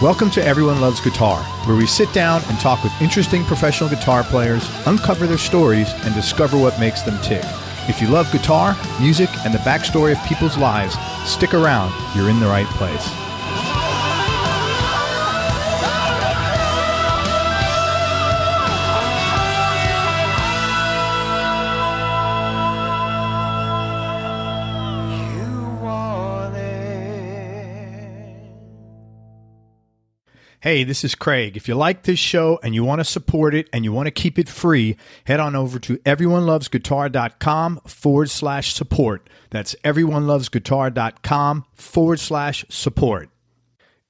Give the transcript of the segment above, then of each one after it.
Welcome to Everyone Loves Guitar, where we sit down and talk with interesting professional guitar players, uncover their stories, and discover what makes them tick. If you love guitar, music, and the backstory of people's lives, stick around. You're in the right place. Hey, this is Craig. If you like this show and you want to support it and you want to keep it free, head on over to everyonelovesguitar.com/support. That's everyonelovesguitar.com/support.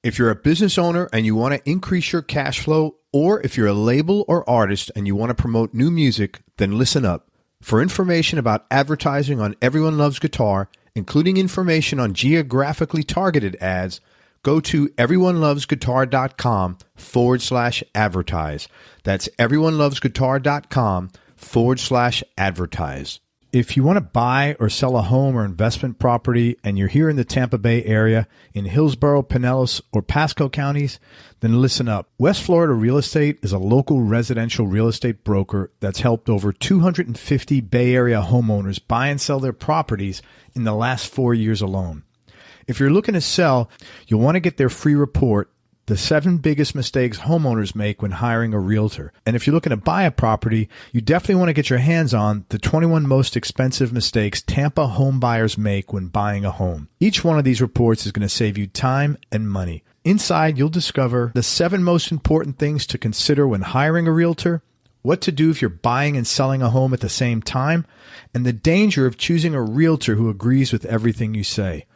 If you're a business owner and you want to increase your cash flow, or if you're a label or artist and you want to promote new music, then listen up. For information about advertising on Everyone Loves Guitar, including information on geographically targeted ads, go to everyonelovesguitar.com/advertise. That's everyonelovesguitar.com/advertise. If you want to buy or sell a home or investment property and you're here in the Tampa Bay area, in Hillsborough, Pinellas, or Pasco counties, then listen up. West Florida Real Estate is a local residential real estate broker that's helped over 250 Bay Area homeowners buy and sell their properties in the last 4 years alone. If you're looking to sell, you'll want to get their free report, The 7 Biggest Mistakes Homeowners Make When Hiring a Realtor. And if you're looking to buy a property, you definitely want to get your hands on the 21 Most Expensive Mistakes Tampa Home Buyers Make When Buying a Home. Each one of these reports is going to save you time and money. Inside, you'll discover the 7 most important things to consider when hiring a realtor, what to do if you're buying and selling a home at the same time, and the danger of choosing a realtor who agrees with everything you say.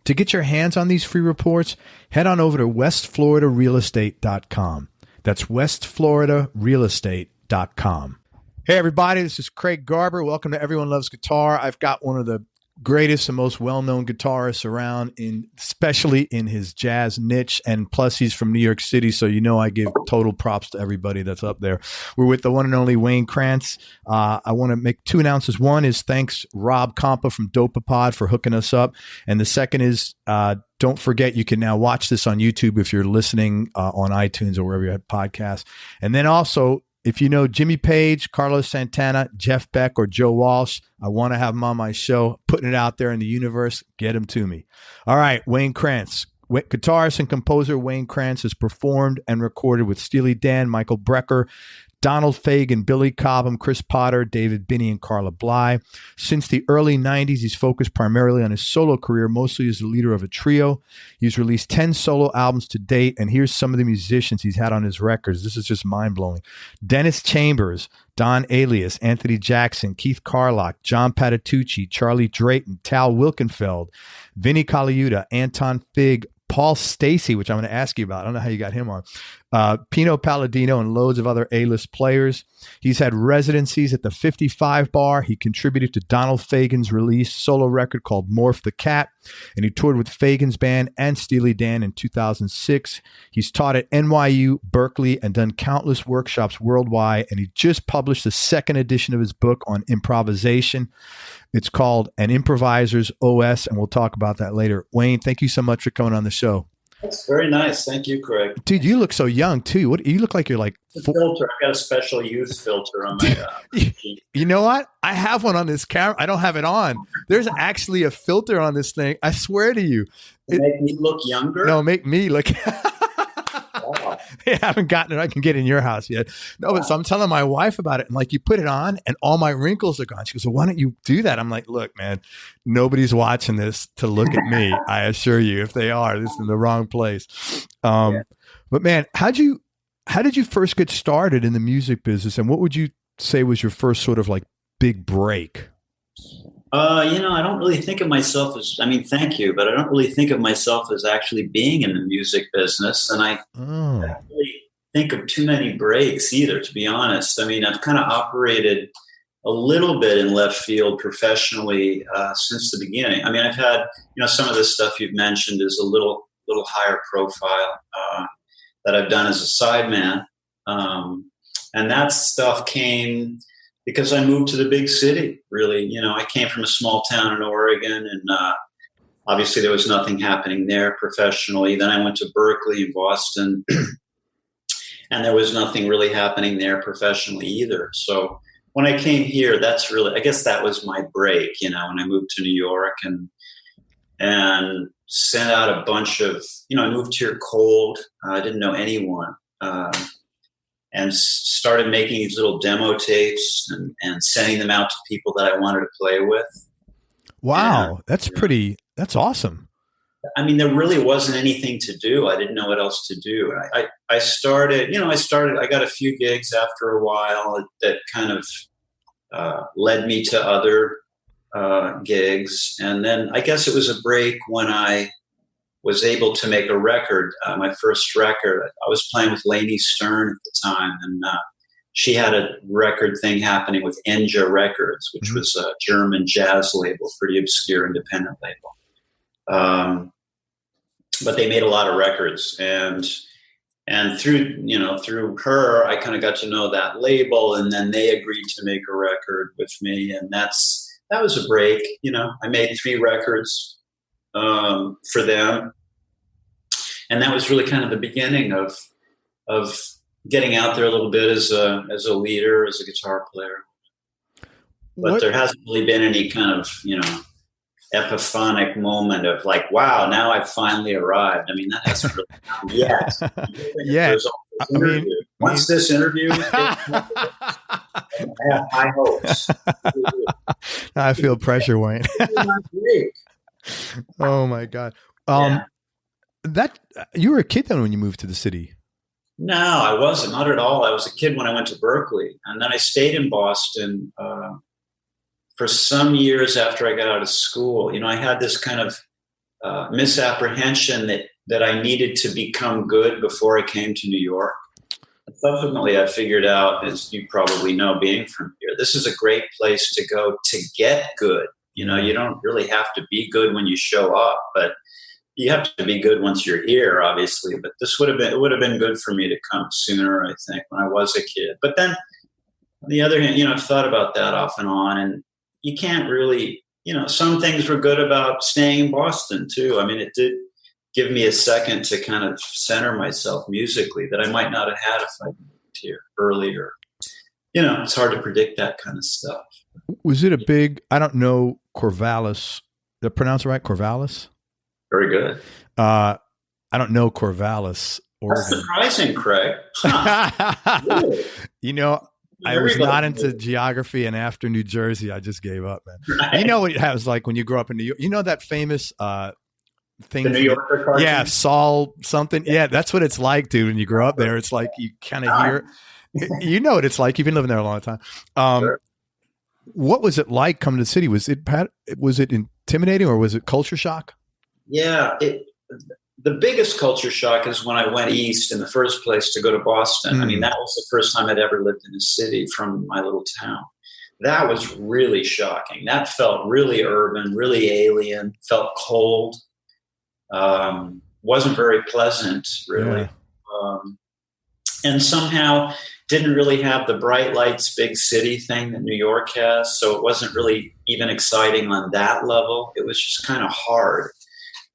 To get your hands on these free reports, head on over to westfloridarealestate.com. That's westfloridarealestate.com. Hey, everybody, this is Craig Garber. Welcome to Everyone Loves Guitar. I've got one of the greatest and most well-known guitarists around, especially in his jazz niche, and plus he's from New York City, so you know I give total props to everybody that's up there. We're with the one and only Wayne Krantz. I want to make 2 announcements. One is thanks Rob Compa from Dopapod for hooking us up, and the second is don't forget you can now watch this on YouTube if you're listening on iTunes or wherever you have podcasts. And then also, if you know Jimmy Page, Carlos Santana, Jeff Beck, or Joe Walsh, I want to have them on my show, putting it out there in the universe. Get them to me. All right, Wayne Krantz. Guitarist and composer Wayne Krantz has performed and recorded with Steely Dan, Michael Brecker, Donald Fagen, Billy Cobham, Chris Potter, David Binney, and Carla Bley. Since the early 90s, he's focused primarily on his solo career, mostly as the leader of a trio. He's released 10 solo albums to date, and here's some of the musicians he's had on his records. This is just mind-blowing. Dennis Chambers, Don Alias, Anthony Jackson, Keith Carlock, John Patitucci, Charlie Drayton, Tal Wilkenfeld, Vinnie Colaiuta, Anton Fig, Paul Stacey, which I'm going to ask you about. I don't know how you got him on. Pino Palladino, and loads of other A-list players. He's had residencies at the 55 Bar. He contributed to Donald Fagen's released solo record called Morph the Cat, and he toured with Fagen's band and Steely Dan in 2006. He's taught at NYU, Berkeley, and done countless workshops worldwide, and he just published the 2nd edition of his book on improvisation. It's called An Improviser's OS, and we'll talk about that later. Wayne, thank you so much for coming on the show. That's very nice. Thank you, Craig. Dude, you look so young, too. You look like you're like... Filter. I got a special youth filter on my... You know what? I have one on this camera. I don't have it on. There's actually a filter on this thing. I swear to you. Make me look younger? No, make me look... Wow. I haven't gotten it. I can get in your house yet. No, but so I'm telling my wife about it. I'm like, you put it on and all my wrinkles are gone. She goes, well, why don't you do that? I'm like, look, man, nobody's watching this to look at me. I assure you, if they are, this is in the wrong place. But man, how did you first get started in the music business? And what would you say was your first sort of like big break? I don't really think of myself as, thank you, but I don't really think of myself as actually being in the music business. And I don't really think of too many breaks either, to be honest. I've kind of operated a little bit in left field professionally since the beginning. I've had, some of this stuff you've mentioned is a little higher profile that I've done as a sideman. And that stuff came because I moved to the big city, really. I came from a small town in Oregon, and obviously there was nothing happening there professionally. Then I went to Berkeley in Boston, and there was nothing really happening there professionally either. So when I came here, that's really, I guess that was my break, when I moved to New York and sent out a bunch of, I moved here cold. I didn't know anyone. And started making these little demo tapes and sending them out to people that I wanted to play with. Wow. That's awesome. I mean, there really wasn't anything to do. I didn't know what else to do. I started, I got a few gigs after a while that kind of led me to other gigs. And then I guess it was a break when I was able to make a record, my first record. I was playing with Lainey Stern at the time, and she had a record thing happening with Enja Records, which was a German jazz label, pretty obscure independent label. But they made a lot of records, and through her, I kind of got to know that label, and then they agreed to make a record with me, and that was a break. I made 3 records for them, and that was really kind of the beginning of getting out there a little bit as a leader, as a guitar player. But there hasn't really been any kind of epiphanic moment of like, wow, now I've finally arrived. I mean, that hasn't really happened yet. Yeah. Once this interview is I have high hopes. I feel pressure, Wayne. Oh my God. That you were a kid then when you moved to the city? No, I wasn't. Not at all. I was a kid when I went to Berkeley, and then I stayed in Boston for some years after I got out of school. I had this kind of misapprehension that I needed to become good before I came to New York. And subsequently, I figured out, as you probably know, being from here, this is a great place to go to get good. You don't really have to be good when you show up, but you have to be good once you're here, obviously. But it would have been good for me to come sooner, I think, when I was a kid. But then, on the other hand, I've thought about that off and on, and you can't really, some things were good about staying in Boston too. I mean, it did give me a second to kind of center myself musically that I might not have had if I moved here earlier. It's hard to predict that kind of stuff. Was it a big, I don't know, Corvallis, did I pronounce it right? Corvallis? Very good. I don't know Corvallis, Oregon. That's surprising, Craig. Huh. Really? I was not into geography, and after New Jersey, I just gave up, man. Right. You know what it was like when you grow up in New York? That famous thing? The New Yorker cartoon? Yeah, Saul something. Yeah, that's what it's like, dude. When you grow up there, it's like you kind of hear. You know what it's like. You've been living there a long time. Sure. What was it like coming to the city? Was it intimidating, or was it culture shock? Yeah, the biggest culture shock is when I went east in the first place to go to Boston. I mean, that was the first time I'd ever lived in a city from my little town. That was really shocking. That felt really urban, really alien, felt cold, wasn't very pleasant, really. Yeah. And somehow didn't really have the bright lights, big city thing that New York has. So it wasn't really even exciting on that level. It was just kind of hard.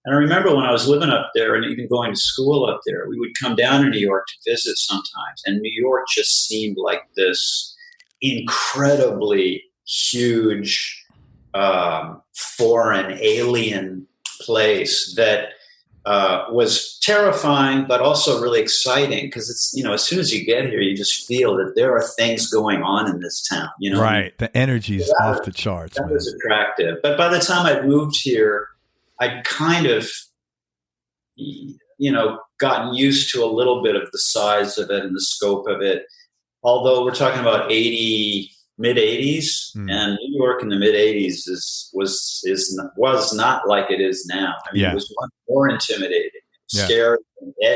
And I remember when I was living up there and even going to school up there, we would come down to New York to visit sometimes. And New York just seemed like this incredibly huge, foreign, alien place that was terrifying, but also really exciting because it's, as soon as you get here, you just feel that there are things going on in this town, Right. The energy is off the charts. That was attractive. But by the time I'd moved here, I'd kind of, gotten used to a little bit of the size of it and the scope of it. Although we're talking about mid-'80s, and New York in the mid-'80s was not like it is now. I mean, It was much more intimidating, scary,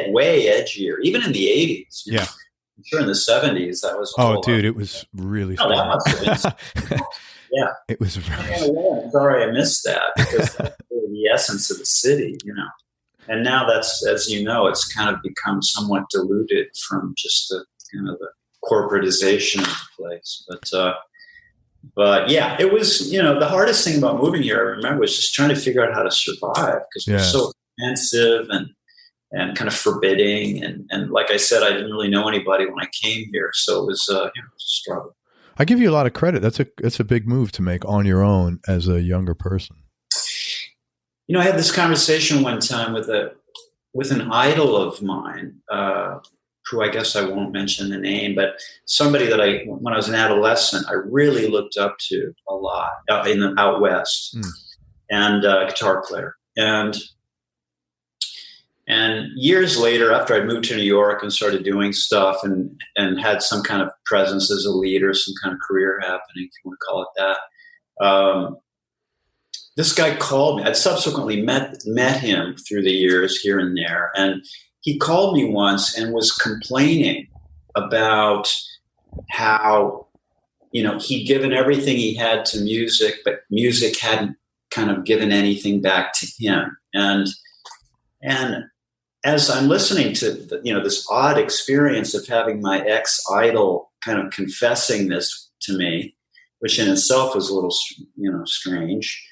way edgier, even in the 80s. Yeah. I'm sure in the 70s that was. It was really. No, that must have been. Yeah, it was. I'm sorry I missed that because that's really the essence of the city, And now that's, as you know, it's kind of become somewhat diluted from just the kind of the corporatization of the place. But But yeah, it was, the hardest thing about moving here, I remember, was just trying to figure out how to survive, because it was so expensive and kind of forbidding. And like I said, I didn't really know anybody when I came here. So it was, it was a struggle. I give you a lot of credit. That's a big move to make on your own as a younger person. I had this conversation one time with an idol of mine, who I guess I won't mention the name, but somebody that when I was an adolescent, I really looked up to a lot out west, and a guitar player. And years later, after I moved to New York and started doing stuff and had some kind of presence as a leader, some kind of career happening, if you want to call it that, this guy called me. I'd subsequently met him through the years here and there. And he called me once and was complaining about how, he'd given everything he had to music, but music hadn't kind of given anything back to him. And as I'm listening to this odd experience of having my ex-idol kind of confessing this to me, which in itself was a little, strange,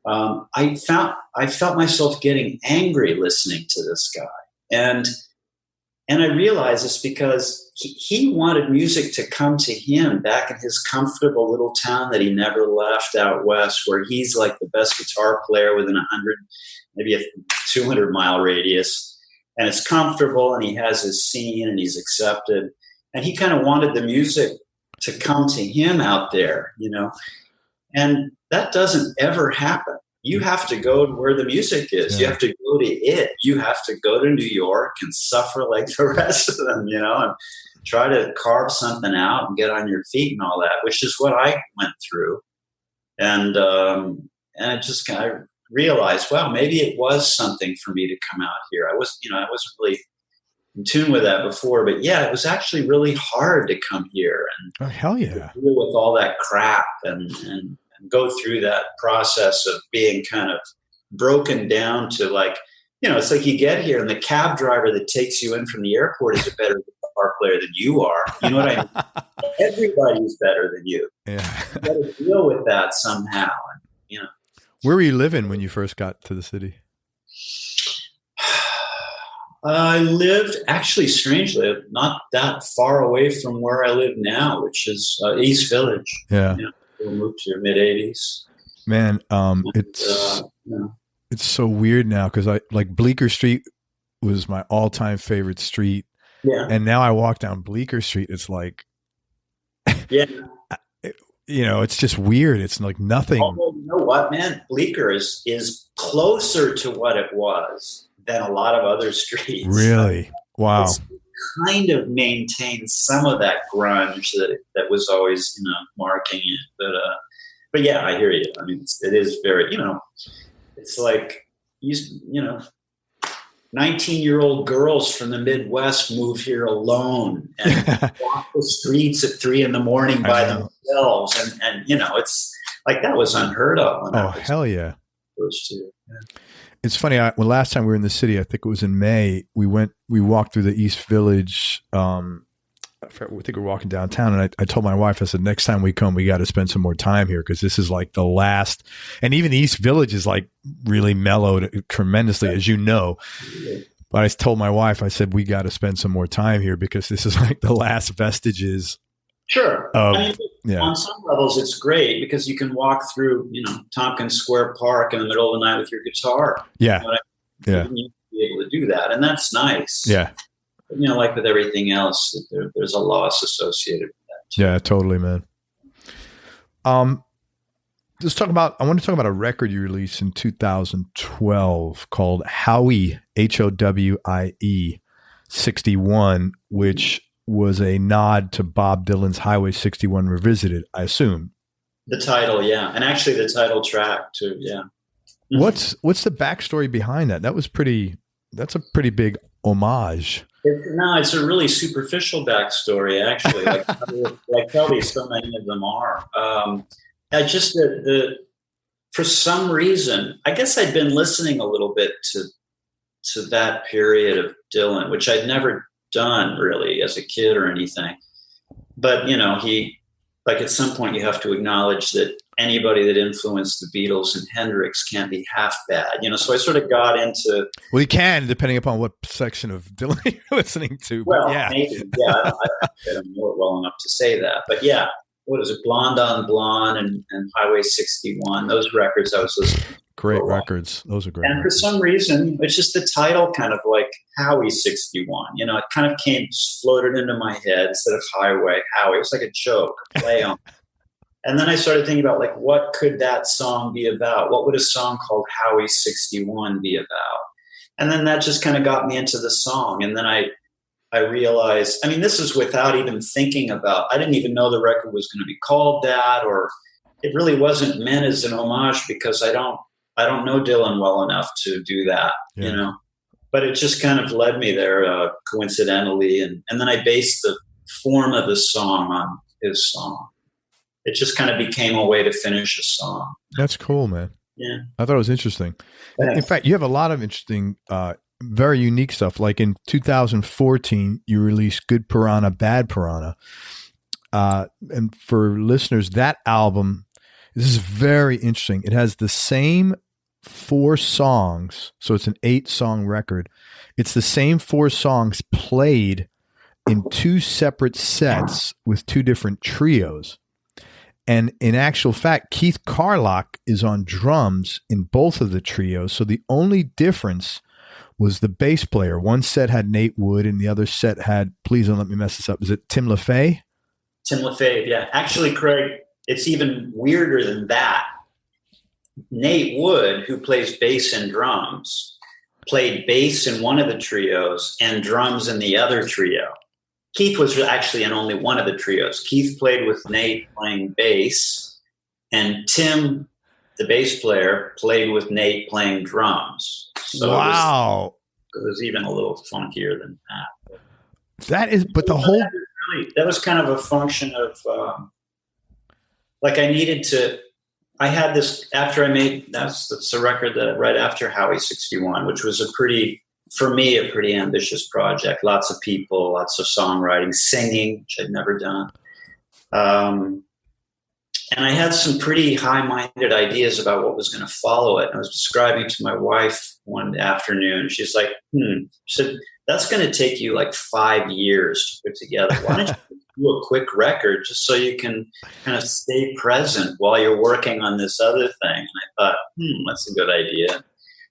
I felt myself getting angry listening to this guy. And I realized it's because he wanted music to come to him back in his comfortable little town that he never left out west, where he's like the best guitar player within 100, maybe a 200-mile radius. And it's comfortable, and he has his scene, and he's accepted. And he kind of wanted the music to come to him out there, And that doesn't ever happen. You have to go to where the music is. Yeah. You have to go to it. You have to go to New York and suffer like the rest of them, and try to carve something out and get on your feet and all that, which is what I went through. And I just kind of realized, well, maybe it was something for me to come out here. I wasn't really in tune with that before, but yeah, it was actually really hard to come here and hell yeah, deal with all that crap and go through that process of being kind of broken down to, like, it's like you get here and the cab driver that takes you in from the airport is a better guitar player than you are. You know what I mean? Everybody's better than you. Yeah. You got to deal with that somehow. And, Where were you living when you first got to the city? I lived, actually, strangely, not that far away from where I live now, which is East Village. Yeah. We moved to mid-'80s. Man, it's so weird now, because Bleecker Street was my all-time favorite street. Yeah. And now I walk down Bleecker Street, it's like, yeah. It's just weird. It's like nothing. Oh, you know what, man? Bleecker is closer to what it was than a lot of other streets. Really? Wow. It's kind of maintains some of that grunge that was always, marking it. But yeah, I hear you. I mean, it is very, it's like, 19-year-old girls from the Midwest move here alone and walk the streets at 3 a.m. by themselves. And it's like, that was unheard of. Oh, hell yeah. First two. Yeah. It's funny. When last time we were in the city, I think it was in May, we walked through the East Village. I think we were walking downtown, and I told my wife, I said, next time we come, we got to spend some more time here, because this is like the last, and even the East Village is like really mellowed tremendously, as you know. But I told my wife, I said, we got to spend some more time here, because this is like the last vestiges. Sure. Yeah. On some levels, it's great because you can walk through, Tompkins Square Park in the middle of the night with your guitar. Yeah. Yeah. You be able to do that, and that's nice. Yeah. But, like with everything else, there's a loss associated with that too. Yeah, totally, man. I want to talk about a record you released in 2012 called Howie, Howie 61, which was a nod to Bob Dylan's Highway 61 Revisited, I assume. The title, yeah. And actually the title track too, yeah. What's the backstory behind that? That's a pretty big homage. It's a really superficial backstory, actually. Like probably so many of them are. For some reason, I guess I'd been listening a little bit to that period of Dylan, which I'd never done really as a kid or anything. But, like at some point you have to acknowledge that anybody that influenced the Beatles and Hendrix can't be half bad, so I sort of got into. Well, you can, depending upon what section of Dylan you're listening to. Well, yeah. Maybe, yeah. I don't know it well enough to say that, but yeah. What is it? Blonde on Blonde and Highway 61. Those records I was listening to. Great records. Those are great. And records. For some reason, it's just the title kind of like Howie 61. It kind of floated into my head instead of Highway. Howie. It was like a joke, a play on. And then I started thinking about like, what could that song be about? What would a song called Howie 61 be about? And then that just kind of got me into the song. And then I realized, this is without even thinking about, I didn't even know the record was going to be called that, or it really wasn't meant as an homage because I don't know Dylan well enough to do that, but it just kind of led me there coincidentally. And then I based the form of the song on his song. It just kind of became a way to finish a song. That's cool, man. Yeah. I thought it was interesting. Yeah. In fact, you have a lot of interesting, very unique stuff. Like in 2014, you released Good Parana, Bad Parana. And for listeners, that album, this is very interesting. It has the same 4 songs. So it's an 8-song record. It's the same 4 songs played in 2 separate sets with 2 different trios. And in actual fact, Keith Carlock is on drums in both of the trios. So the only difference was the bass player. One set had Nate Wood and the other set had, please don't let me mess this up, is it Tim LaFay? Tim LaFay, yeah. Actually, Craig, it's even weirder than that. Nate Wood, who plays bass and drums, played bass in one of the trios and drums in the other trio. Keith was actually in only one of the trios. Keith played with Nate playing bass, and Tim, the bass player, played with Nate playing drums. So wow. It was even a little funkier than that. That is, but the whole... That was kind of a function of, I had this, after I made, that's a record that right after Howie 61, which was for me, a pretty ambitious project. Lots of people, lots of songwriting, singing, which I'd never done. And I had some pretty high-minded ideas about what was going to follow it. And I was describing to my wife one afternoon. She's like, she said, that's going to take you like 5 years to put together. Why don't you do a quick record just so you can kind of stay present while you're working on this other thing? And I thought, that's a good idea.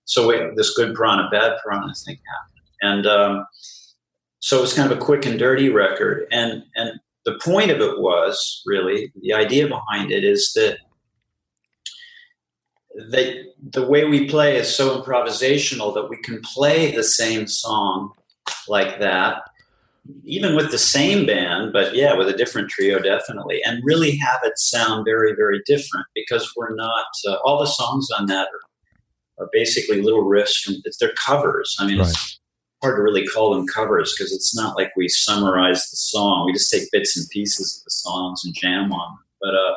So this Good Parana, Bad Parana thing happened. And so it was kind of a quick and dirty record. And the point of it was, really, the idea behind it is that the way we play is so improvisational that we can play the same song like that, even with the same band, but yeah, with a different trio, definitely, and really have it sound very, very different, because we're not, all the songs on that are basically little riffs they're covers. I mean, right. It's hard to really call them covers because it's not like we summarize the song. We just take bits and pieces of the songs and jam on them.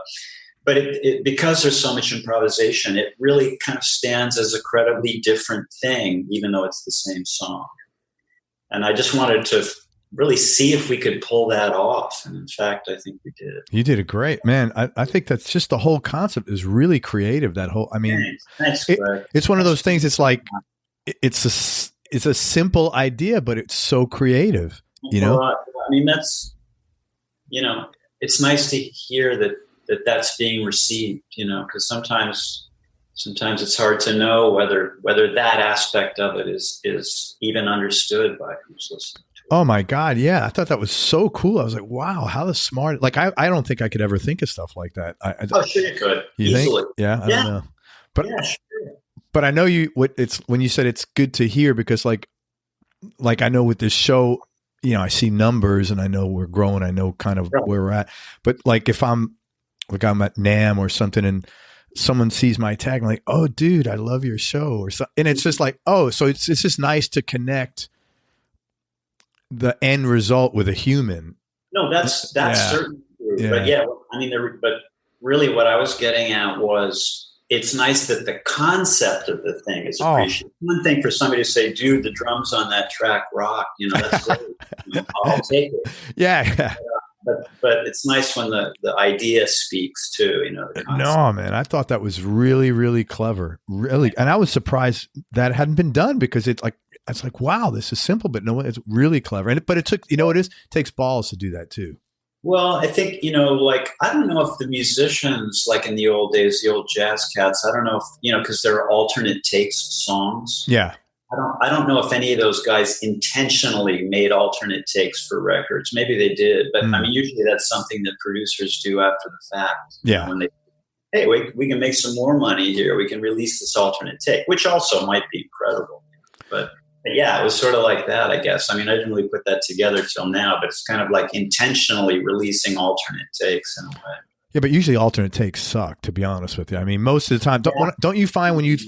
But because there's so much improvisation, it really kind of stands as a credibly different thing, even though it's the same song. And I just wanted to really see if we could pull that off. And in fact, I think we did. You did it great, man. I think that's just the whole concept is really creative. That whole, I mean, Thanks, it's one of those things. It's like, it's a simple idea, but it's so creative, you know? I mean, that's, it's nice to hear that's being received, because sometimes it's hard to know whether that aspect of it is even understood by who's listening to it. Oh my God. Yeah. I thought that was so cool. I was like, wow, how the smart, like, I don't think I could ever think of stuff like that. Sure you could. You easily. Think? Yeah. I don't know. But, yeah, sure. But I know when you said it's good to hear, because like I know with this show, I see numbers and I know we're growing. I know kind of where we're at, but like if I'm at NAMM or something and someone sees my tag, I'm like, oh dude, I love your show or something. And it's just like, oh, so it's just nice to connect the end result with a human. No, that's certainly true. Yeah. But but really what I was getting at was, it's nice that the concept of the thing is appreciated. One thing for somebody to say, dude, the drums on that track rock, that's great. I'll take it. Yeah. but it's nice when the idea speaks too, you know. No, man, I thought that was really, really clever. Really. And I was surprised that it hadn't been done, because it's like, wow, this is simple, but no, it's really clever. But it took, it takes balls to do that too. Well, I think, like, I don't know if the musicians, like in the old days, the old jazz cats, I don't know if, because there are alternate takes songs. Yeah. I don't know if any of those guys intentionally made alternate takes for records. Maybe they did, but I mean, usually that's something that producers do after the fact. Yeah. When hey, we can make some more money here. We can release this alternate take, which also might be incredible. But yeah, it was sort of like that, I guess. I mean, I didn't really put that together till now, but it's kind of like intentionally releasing alternate takes in a way. Yeah, but usually alternate takes suck, to be honest with you. I mean, most of the time, don't you find when you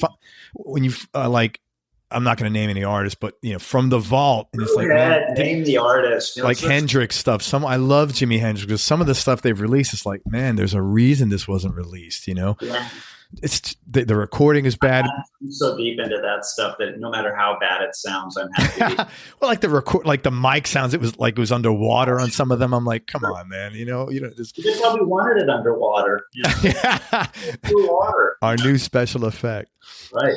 like, I'm not going to name any artists, but from the vault, and it's like, name the artist, like Hendrix stuff. I love Jimi Hendrix, because some of the stuff they've released is like, man, there's a reason this wasn't released. Yeah. It's the recording is bad. I'm so deep into that stuff that no matter how bad it sounds, I'm happy. Well, like the mic sounds, it was underwater on some of them. I'm like, come on, man, you probably wanted it underwater. Yeah. Water. Our new special effect, right?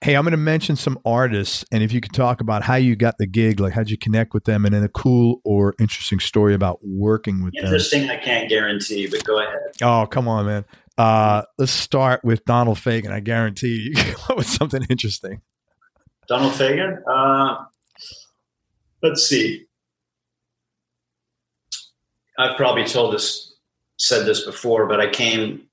Hey, I'm going to mention some artists, and if you could talk about how you got the gig, like how'd you connect with them, and then a cool or interesting story about working with them. Interesting, I can't guarantee, but go ahead. Oh, come on, man. Let's start with Donald Fagen. I guarantee you come up with something interesting. Donald Fagen? Let's see. I've probably said this before, but I came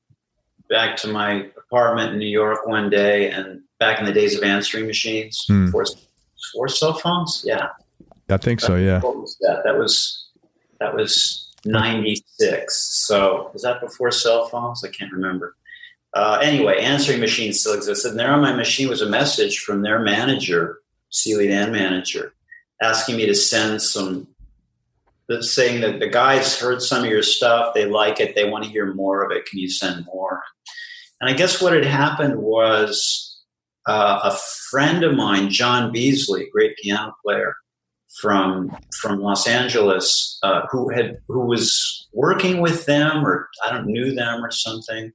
back to my apartment in New York one day, and back in the days of answering machines, for cell phones. Yeah. I think so. Yeah. What was that? That was 96. So was that before cell phones? I can't remember. Anyway, answering machines still existed. And there on my machine was a message from their manager, Steely Dan manager, asking me to send saying that the guys heard some of your stuff. They like it. They want to hear more of it. Can you send more? And I guess what had happened was, a friend of mine, John Beasley, great piano player from Los Angeles, who was working with them, or knew them or something,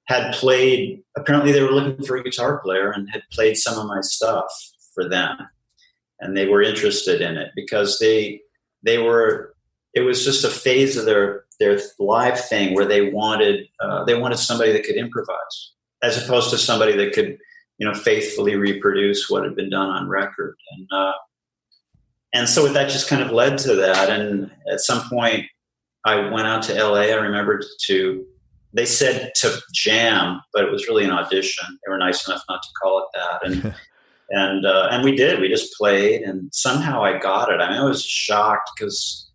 had played. Apparently, they were looking for a guitar player and had played some of my stuff for them, and they were interested in it because they were. It was just a phase of their live thing where they wanted somebody that could improvise, as opposed to somebody that could faithfully reproduce what had been done on record. And so that just kind of led to that. And at some point I went out to LA. I remember they said to jam, but it was really an audition. They were nice enough not to call it that. And we did, we just played, and somehow I got it. I mean, I was shocked because,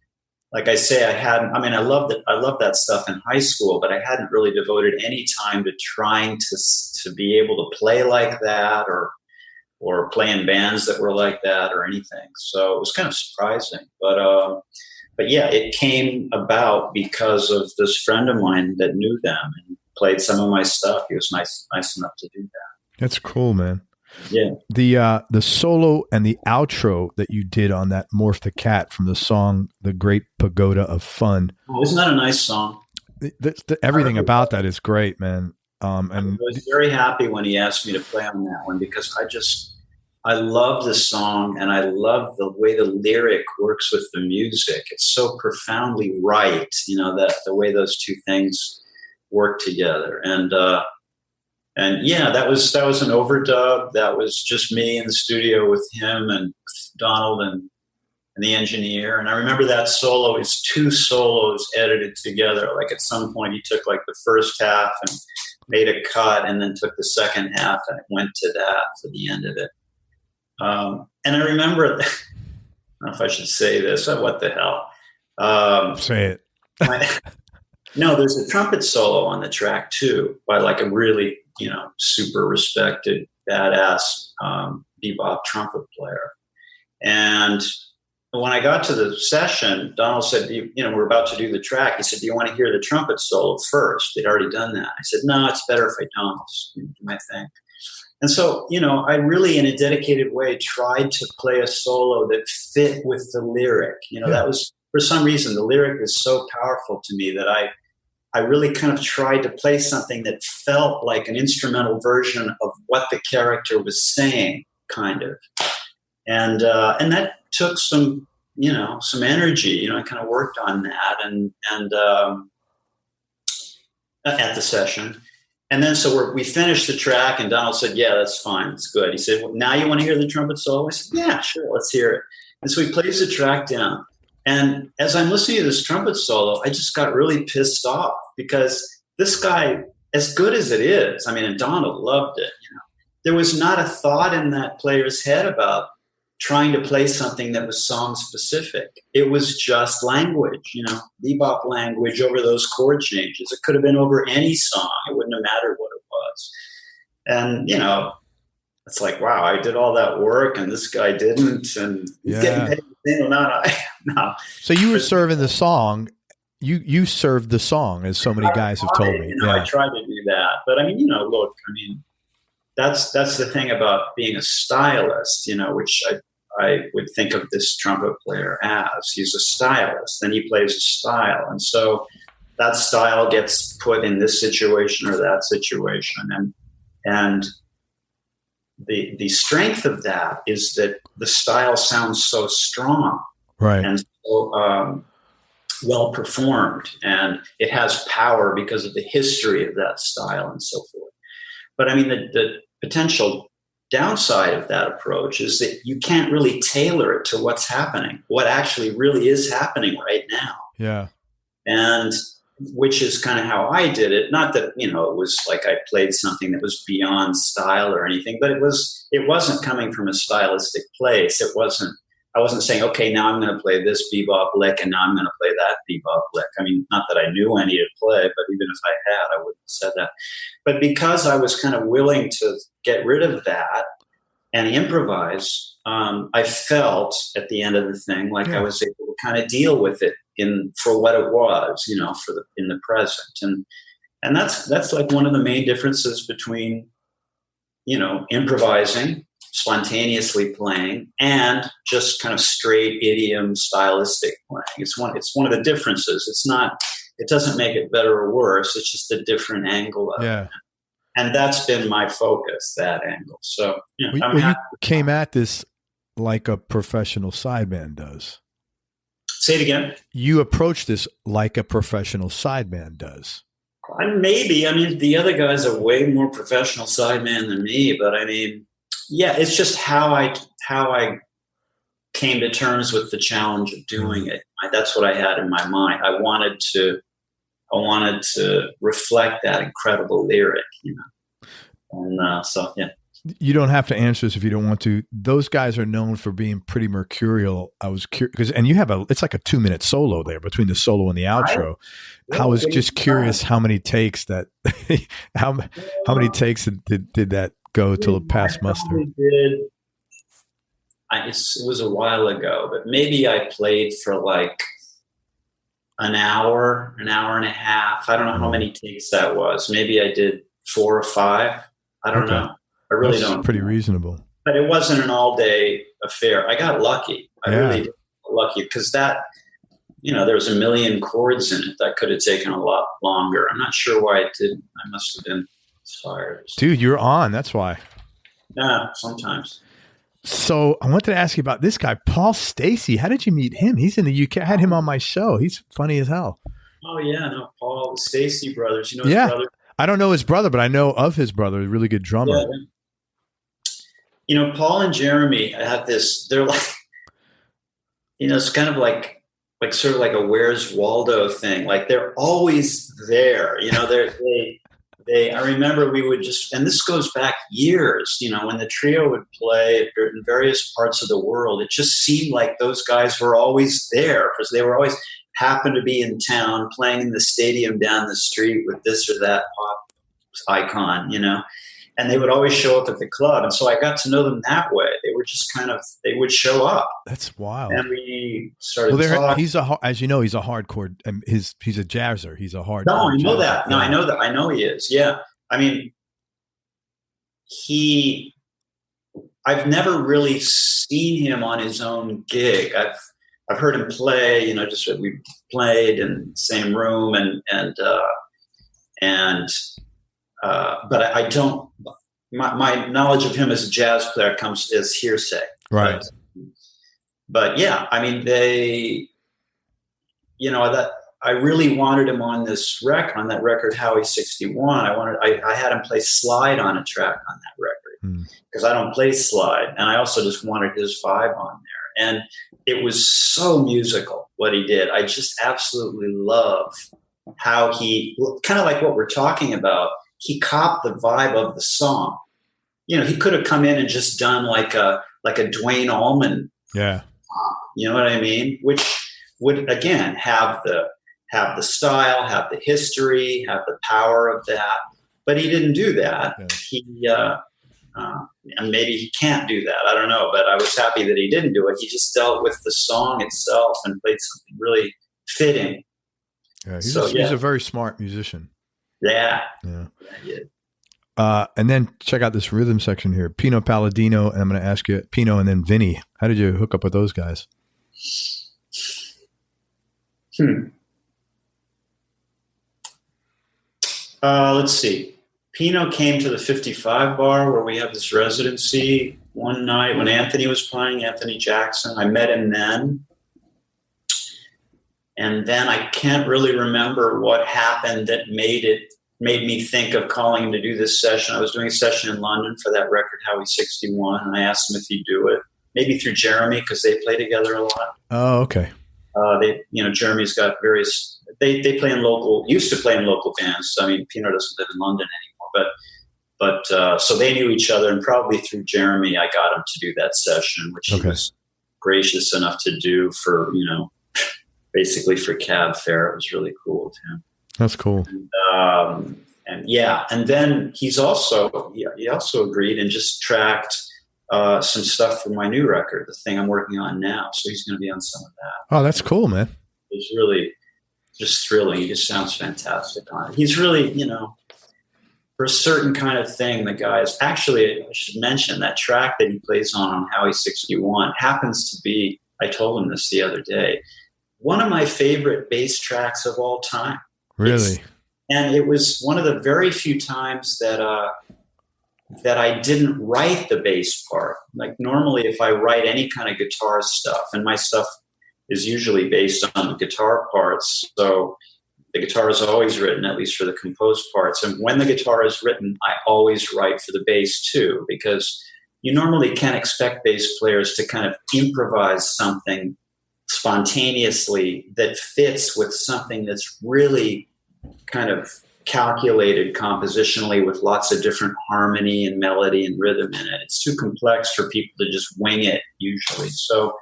like I say, I loved it. I loved that stuff in high school, but I hadn't really devoted any time to trying to be able to play like that or play in bands that were like that or anything. So it was kind of surprising, but yeah, it came about because of this friend of mine that knew them and played some of my stuff. He was nice enough to do that. That's cool, man. Yeah. The solo and the outro that you did on that Morph the Cat from the song The Great Pagoda of Fun. Oh, isn't that a nice song? Everything about that is great, man. And I was very happy when he asked me to play on that one, because I love the song, and I love the way the lyric works with the music. It's so profoundly right, that the way those two things work together. And yeah, that was an overdub. That was just me in the studio with him and Donald and the engineer. And I remember that solo is two solos edited together. Like at some point he took like the first half and made a cut, and then took the second half and it went to that for the end of it. And I remember, I don't know if I should say this. What the hell? Say it. No, there's a trumpet solo on the track too, by like a really, super respected, badass bebop trumpet player. And when I got to the session, Donald said, we're about to do the track. He said, do you want to hear the trumpet solo first? They'd already done that. I said, no, it's better if I don't. Just do my thing. And so, I really, in a dedicated way, tried to play a solo that fit with the lyric. That was for some reason, the lyric is so powerful to me that I really kind of tried to play something that felt like an instrumental version of what the character was saying, kind of. And that took some energy. I kind of worked on that and at the session. And then so we finished the track, and Donald said, "Yeah, that's fine. It's good." He said, "Well, now you want to hear the trumpet solo?" I said, "Yeah, sure. Let's hear it." And so he plays the track down. And as I'm listening to this trumpet solo, I just got really pissed off because this guy, as good as it is, and Donald loved it, there was not a thought in that player's head about trying to play something that was song specific. It was just language, bebop language over those chord changes. It could have been over any song. It wouldn't have mattered what it was. And, it's like, wow, I did all that work and this guy didn't, and he's getting paid the same amount. No. So you were serving the song. You served the song, as so many guys have told me. I tried to do that. But look, that's the thing about being a stylist, which I would think of this trumpet player as. He's a stylist, and he plays a style. And so that style gets put in this situation or that situation. And the strength of that is that the style sounds so strong, right, and so well performed, and it has power because of the history of that style and so forth. But the potential downside of that approach is that you can't really tailor it to what's happening, what actually really is happening right now. Yeah. And which is kind of how I did it. Not that, it was like I played something that was beyond style or anything, but it wasn't coming from a stylistic place. I wasn't saying, okay, now I'm going to play this bebop lick and now I'm going to play that bebop lick. Not that I knew any to play, but even if I had, I wouldn't have said that. But because I was kind of willing to get rid of that and improvise, I felt at the end of the thing like I was able to kind of deal with it for what it was, in the present. And that's like one of the main differences between, improvising, spontaneously playing, and just kind of straight idiom stylistic playing. It's one of the differences. It doesn't make it better or worse. It's just a different angle of it. And that's been my focus, that angle. So you came at this like a professional sideman does. Say it again. You approach this like a professional sideman does. Maybe. The other guys are way more professional sideman than me, but it's just how I came to terms with the challenge of doing it. That's what I had in my mind. I wanted to reflect that incredible lyric, And so, yeah. You don't have to answer this if you don't want to. Those guys are known for being pretty mercurial. I was curious, and you have it's like a 2-minute solo there between the solo and the outro. I was just curious how many takes that, how many takes did that go till it passed muster? It was a while ago, but maybe I played for like an hour and a half. I don't know how many takes that was. Maybe I did 4 or 5. I don't know. I really don't. Pretty reasonable. But it wasn't an all-day affair. I got lucky. I really got lucky because that, there was a million chords in it. That could have taken a lot longer. I'm not sure why it didn't. I must have been inspired. Dude, you're on. That's why. Yeah, sometimes. So I wanted to ask you about this guy, Paul Stacey. How did you meet him? He's in the UK. I had him on my show. He's funny as hell. Oh, yeah. No, Paul, the Stacey brothers. You know his brother? I don't know his brother, but I know of his brother. A really good drummer. Yeah. Paul and Jeremy have this, they're like, it's kind of like sort of like a Where's Waldo thing. Like they're always there, I remember we would just, and this goes back years, when the trio would play in various parts of the world, it just seemed like those guys were always there because they were always happened to be in town playing in the stadium down the street with this or that pop icon, and they would always show up at the club. And so I got to know them that way. They were just they would show up. That's wild. And we started talking. As you know, he's a hardcore, he's a jazzer. He's a hardcore. No, I know that. No, I know that. I know he is. Yeah. I've never really seen him on his own gig. I've heard him play, you know, just that we played in the same room but I don't, my knowledge of him as a jazz player is hearsay. Right. But yeah, I mean, I really wanted him on that record, Howie 61. I had him play slide on a track on that record because I don't play slide. And I also just wanted his vibe on there. And it was so musical what he did. I just absolutely love how he, kind of like what we're talking about, he copped the vibe of the song. You know, he could have come in and just done like a Duane Allman. Yeah. You know what I mean? Which would, again, have the style, have the history, have the power of that. But he didn't do that. Yeah. And maybe he can't do that. I don't know. But I was happy that he didn't do it. He just dealt with the song itself and played something really fitting. Yeah, he's a very smart musician. Yeah. And then check out this rhythm section here. Pino Palladino, and I'm going to ask you, Pino and then Vinny. How did you hook up with those guys? Let's see. Pino came to the 55 bar where we have this residency one night when Anthony was playing, Anthony Jackson. I met him then. And then I can't really remember what happened that made me think of calling him to do this session. I was doing a session in London for that record, Howie 61, and I asked him if he'd do it. Maybe through Jeremy, because they play together a lot. Oh, okay. Jeremy's got various, they used to play in local bands. I mean, Pino doesn't live in London anymore, but so they knew each other, and probably through Jeremy, I got him to do that session, which he was gracious enough to do for, basically for cab fare. It was really cool of him. That's cool. And then he also agreed and just tracked some stuff for my new record, the thing I'm working on now. So he's going to be on some of that. Oh, that's cool, man. It's really just thrilling. He just sounds fantastic on it. He's really, for a certain kind of thing, the guy is actually, I should mention that track that he plays on Howie 61 happens to be, I told him this the other day, one of my favorite bass tracks of all time. Really? And it was one of the very few times that I didn't write the bass part. Like normally if I write any kind of guitar stuff, and my stuff is usually based on the guitar parts, so the guitar is always written, at least for the composed parts. And when the guitar is written, I always write for the bass too, because you normally can't expect bass players to kind of improvise something spontaneously that fits with something that's really kind of calculated compositionally with lots of different harmony and melody and rhythm in it. It's too complex for people to just wing it usually. So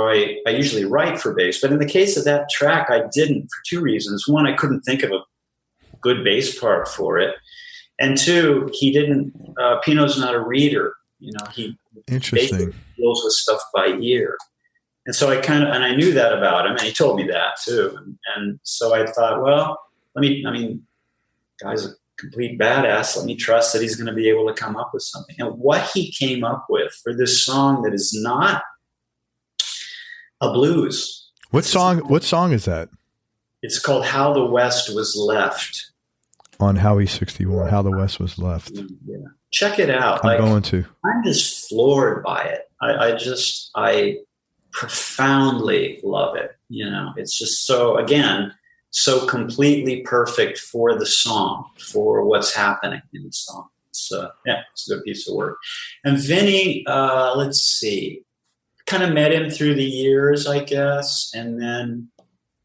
I usually write for bass, but in the case of that track, I didn't for two reasons. One, I couldn't think of a good bass part for it. And two, Pino's not a reader. He Interesting. deals with stuff by ear. And so I knew that about him, and he told me that too. And so I thought, well, guy's a complete badass. Let me trust that he's going to be able to come up with something. And what he came up with for this song that is not a blues. What song is that? It's called How the West Was Left. On Howie 61, How the West Was Left. Yeah. Check it out. I'm going to. I'm just floored by it. I profoundly love it. It's just so completely perfect for the song, for what's happening in the song. It's a good piece of work. And Vinny, let's see, kind of met him through the years, I guess. And then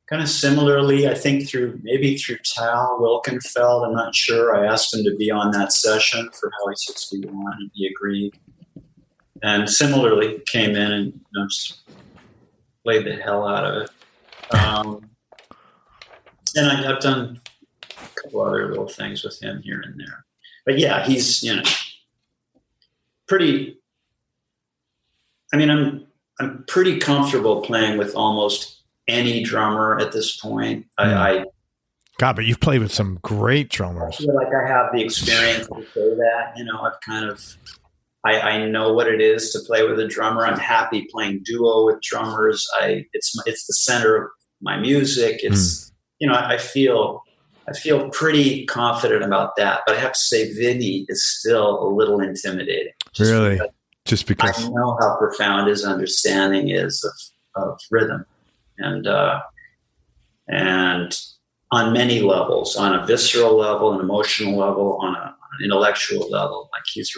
kind of similarly, I think through Tal Wilkenfeld, I'm not sure. I asked him to be on that session for Howie 61 and he agreed. And similarly came in and just played the hell out of it. And I've done a couple other little things with him here and there. But yeah, he's, pretty, I'm pretty comfortable playing with almost any drummer at this point. God, but you've played with some great drummers. I feel like I have the experience to say that, I know what it is to play with a drummer. I'm happy playing duo with drummers. It's the center of my music. It's I feel pretty confident about that. But I have to say, Vinnie is still a little intimidating. Really, just because I know how profound his understanding is of rhythm, and on many levels, on a visceral level, an emotional level, on an intellectual level, like he's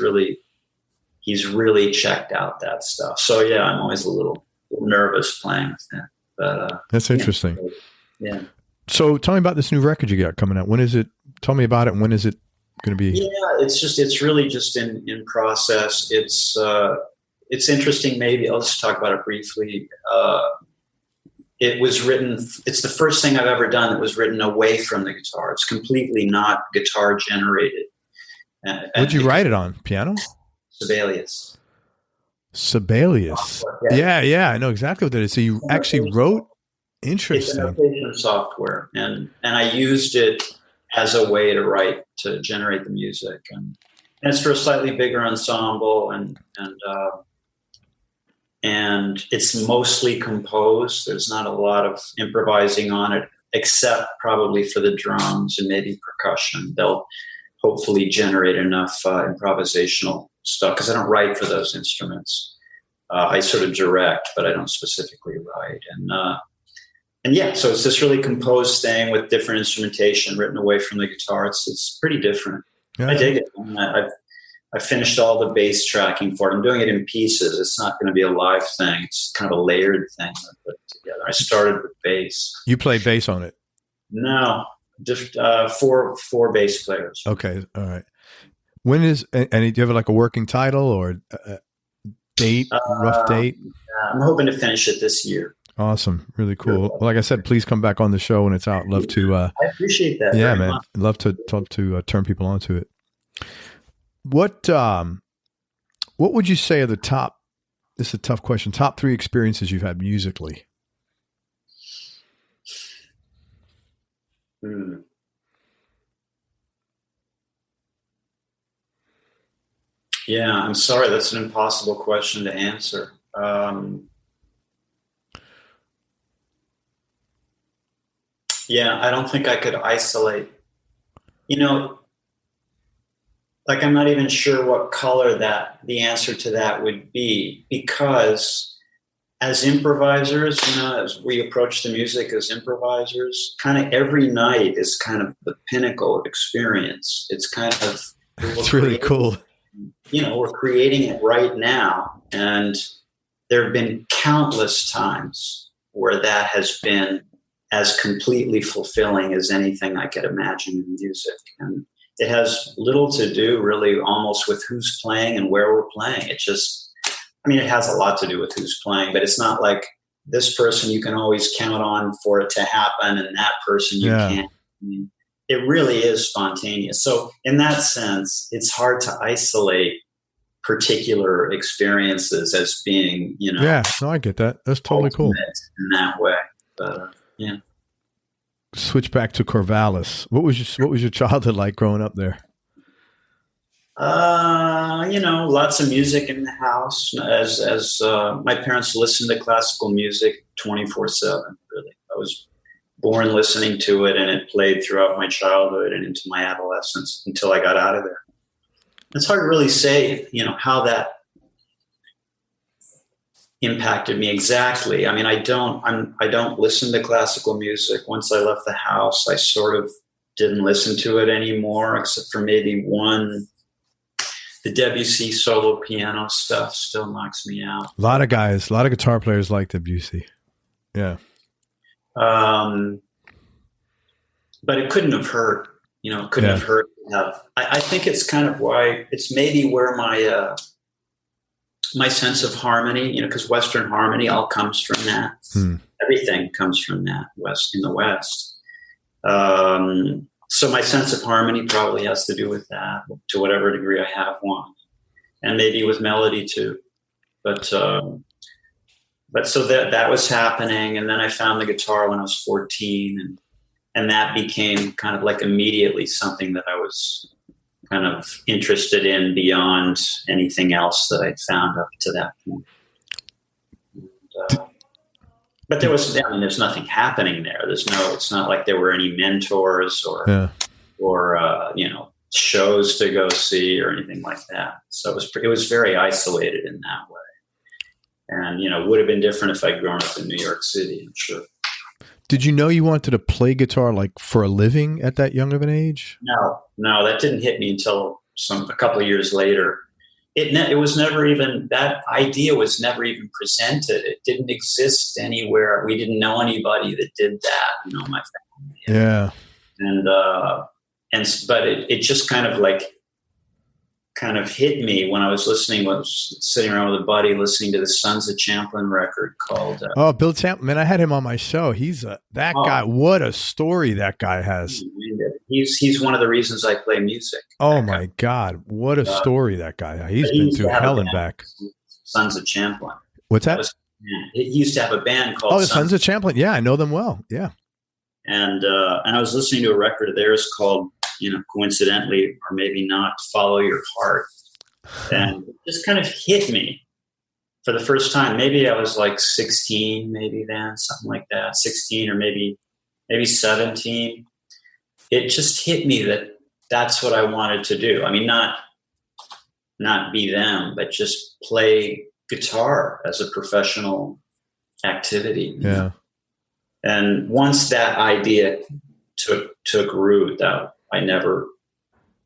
really checked out that stuff. So yeah, I'm always a little nervous playing with him. But that's interesting. Yeah. So tell me about this new record you got coming out. When is it? Tell me about it. When is it going to be? Yeah, it's really just in process. It's interesting. Maybe I'll just talk about it briefly. It was written. It's the first thing I've ever done that was written away from the guitar. It's completely not guitar generated. What'd you write it on? Piano? Sibelius. Yeah, I know exactly what that is. So you actually wrote. Interesting. It's an notation software, and I used it as a way to generate the music, and it's for a slightly bigger ensemble, and it's mostly composed. There's not a lot of improvising on it, except probably for the drums and maybe percussion. They'll hopefully generate enough improvisational stuff, because I don't write for those instruments. I sort of direct, but I don't specifically write. And yeah, so it's this really composed thing with different instrumentation written away from the guitar. It's pretty different. Yeah. I dig it. I finished all the bass tracking for it. I'm doing it in pieces. It's not going to be a live thing. It's kind of a layered thing I put together. I started with bass. You play bass on it? No, just four bass players. Okay, all right. When is, and do you have like a working title or a date, rough date? I'm hoping to finish it this year. Awesome. Really cool. Well, like I said, please come back on the show when it's out. Love to. I appreciate that. Yeah, man. Much. Love to talk to turn people onto it. What would you say are the top, this is a tough question, top 3 experiences you've had musically? Yeah, I'm sorry. That's an impossible question to answer. Yeah, I don't think I could isolate. Like I'm not even sure what color the answer to that would be, because as improvisers, as we approach the music as improvisers, kind of every night is kind of the pinnacle of experience. It's kind of it's really cool. We're creating it right now, and there have been countless times where that has been as completely fulfilling as anything I could imagine in music. And it has little to do really almost with who's playing and where we're playing. It has a lot to do with who's playing, but it's not like this person you can always count on for it to happen and that person you can't. It really is spontaneous. So in that sense, it's hard to isolate particular experiences as being, Yeah, no, I get that. That's totally cool. In that way. But, yeah. Switch back to Corvallis. What was your childhood like growing up there? Lots of music in the house. As my parents listened to classical music 24/7. Really, I was born listening to it, and it played throughout my childhood and into my adolescence until I got out of there. It's hard to really say, how that impacted me exactly. I don't listen to classical music. Once I left the house, I sort of didn't listen to it anymore, except for maybe the Debussy solo piano stuff still knocks me out. A lot of guitar players like Debussy. Yeah. But it couldn't have hurt, it couldn't have hurt to have. I think it's kind of why it's maybe where my sense of harmony, because Western harmony all comes from that. Everything comes from that in the West. So my sense of harmony probably has to do with that, to whatever degree I have one, and maybe with melody too. But so that was happening, and then I found the guitar when I was 14, and that became kind of like immediately something that I was kind of interested in beyond anything else that I'd found up to that point. But there's nothing happening there. It's not like there were any mentors or shows to go see or anything like that. So it was very isolated in that way. And, it would have been different if I'd grown up in New York City, I'm sure. Did you know you wanted to play guitar like for a living at that young of an age? No, that didn't hit me until a couple of years later. It was never even, that idea was never even presented. It didn't exist anywhere. We didn't know anybody that did that, my family. Yeah. But it just kind of hit me when I was sitting around with a buddy listening to the Sons of Champlin record called Bill Champlin. Man, I had him on my show. Guy. What a story that guy has. He's one of the reasons I play music. Oh my God, what a story that guy had. He's been through hell and back. Sons of Champlin. What's that? He used to have a band called the Sons of Champlin. Yeah, I know them well. Yeah. And I was listening to a record of theirs called, coincidentally, or maybe not, Follow Your Heart. And it just kind of hit me for the first time. Maybe I was like 16, maybe then, something like that, 16 or maybe 17. It just hit me that that's what I wanted to do. I mean, not be them, but just play guitar as a professional activity. Yeah. And once that idea took root, I never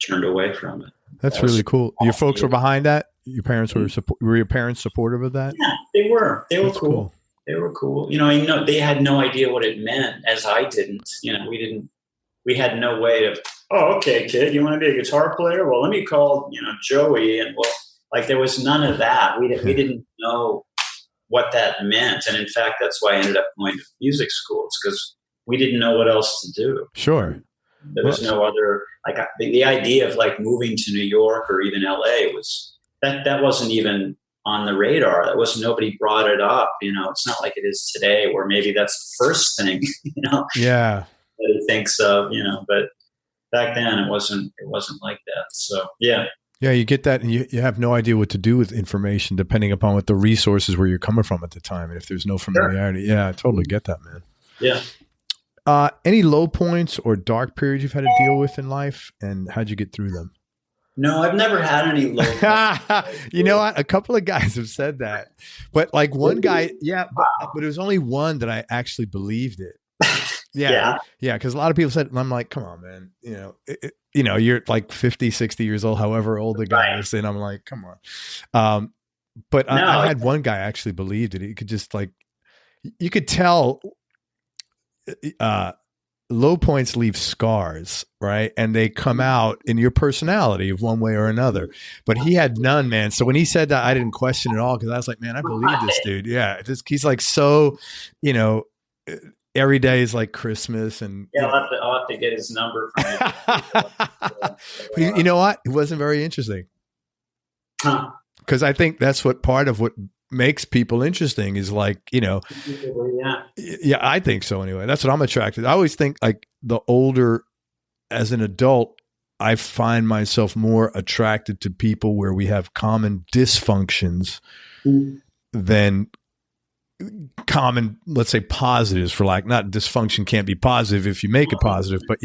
turned away from it. That's really cool. Your folks were behind that? Were your parents supportive of that? Yeah, they were. They were That's cool. They were cool. They had no idea what it meant, as I didn't. We had no way of, oh, okay, kid, you want to be a guitar player? Well, let me call, Joey. And there was none of that. We didn't know what that meant. And in fact, that's why I ended up going to music schools, because we didn't know what else to do. Sure. There was no other, the idea of moving to New York or even LA that wasn't even on the radar. Nobody brought it up. It's not like it is today where maybe that's the first thing, Yeah. that he thinks of, but back then it wasn't like that. So, yeah. Yeah, you get that, and you have no idea what to do with information depending upon what the resources where you're coming from at the time. And if there's no familiarity, Sure. Yeah, I totally get that, man. Yeah. Any low points or dark periods you've had to deal with in life, and how'd you get through them? No, I've never had any low points. You know what? A couple of guys have said that, but one guy, but it was only one that I actually believed it. Yeah. Because a lot of people said, and I'm like, come on, man. You're like 50, 60 years old, however old the guy is. And I'm like, come on. But I had one guy actually believed it. He could just you could tell low points leave scars, right? And they come out in your personality of one way or another. But he had none, man. So when he said that, I didn't question it at all, because I was like, man, I believe this dude. Yeah. He's like so, every day is like Christmas, and I'll have to get his number from you. You know what? It wasn't very interesting. Because I think that's part of what makes people interesting is yeah, I think so anyway. That's what I'm attracted. I always think the older, as an adult, I find myself more attracted to people where we have common dysfunctions than common, let's say, positives, for not dysfunction can't be positive if you make it positive, but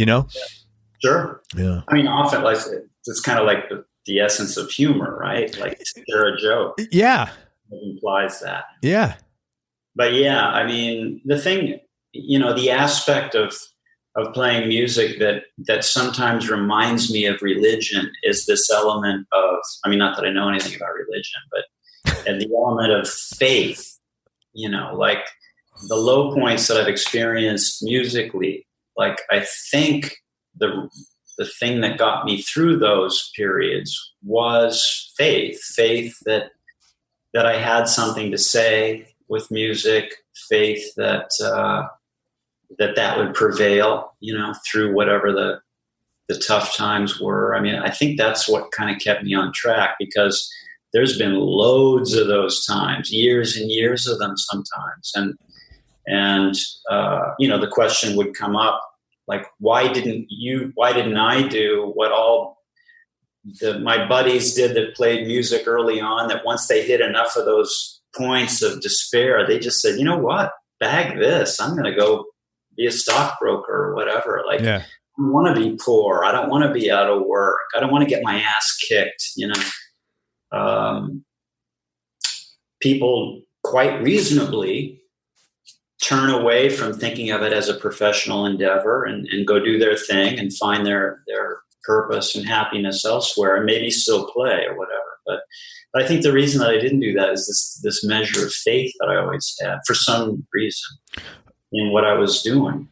Sure. Yeah. I mean, often it's kind of like the essence of humor, right? Share a joke. Yeah. It implies that. Yeah. But yeah, I mean, the thing, the aspect of playing music that sometimes reminds me of religion is this element of, not that I know anything about religion, but and the element of faith. The low points that I've experienced musically, I think the thing that got me through those periods was faith that I had something to say with music, faith that would prevail, through whatever the tough times were. I think that's what kind of kept me on track, because there's been loads of those times, years and years of them sometimes. And the question would come up, why didn't I do what all my buddies did that played music early on, that once they hit enough of those points of despair, they just said, you know what, bag this. I'm going to go be a stockbroker or whatever. Like, yeah. I don't want to be poor. I don't want to be out of work. I don't want to get my ass kicked. People quite reasonably turn away from thinking of it as a professional endeavor and go do their thing and find their purpose and happiness elsewhere, and maybe still play or whatever. But I think the reason that I didn't do that is this measure of faith that I always had for some reason in what I was doing.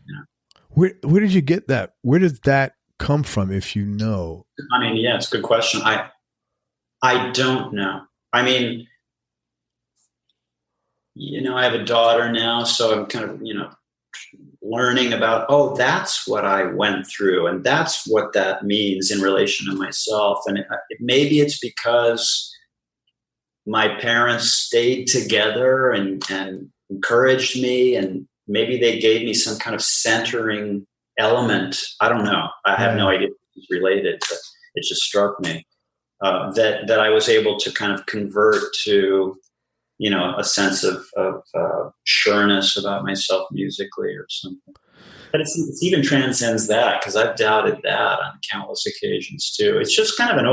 Where did you get that? Where did that come from, if you know? I mean, yeah, it's a good question. I don't know. I mean, I have a daughter now, so I'm kind of, learning about, that's what I went through, and that's what that means in relation to myself. And maybe it's because my parents stayed together and encouraged me, and maybe they gave me some kind of centering element. I don't know. I have no idea if it's related, but it just struck me that I was able to kind of convert to, a sense of sureness about myself musically or something. But it even transcends that, because I've doubted that on countless occasions too. It's just kind of an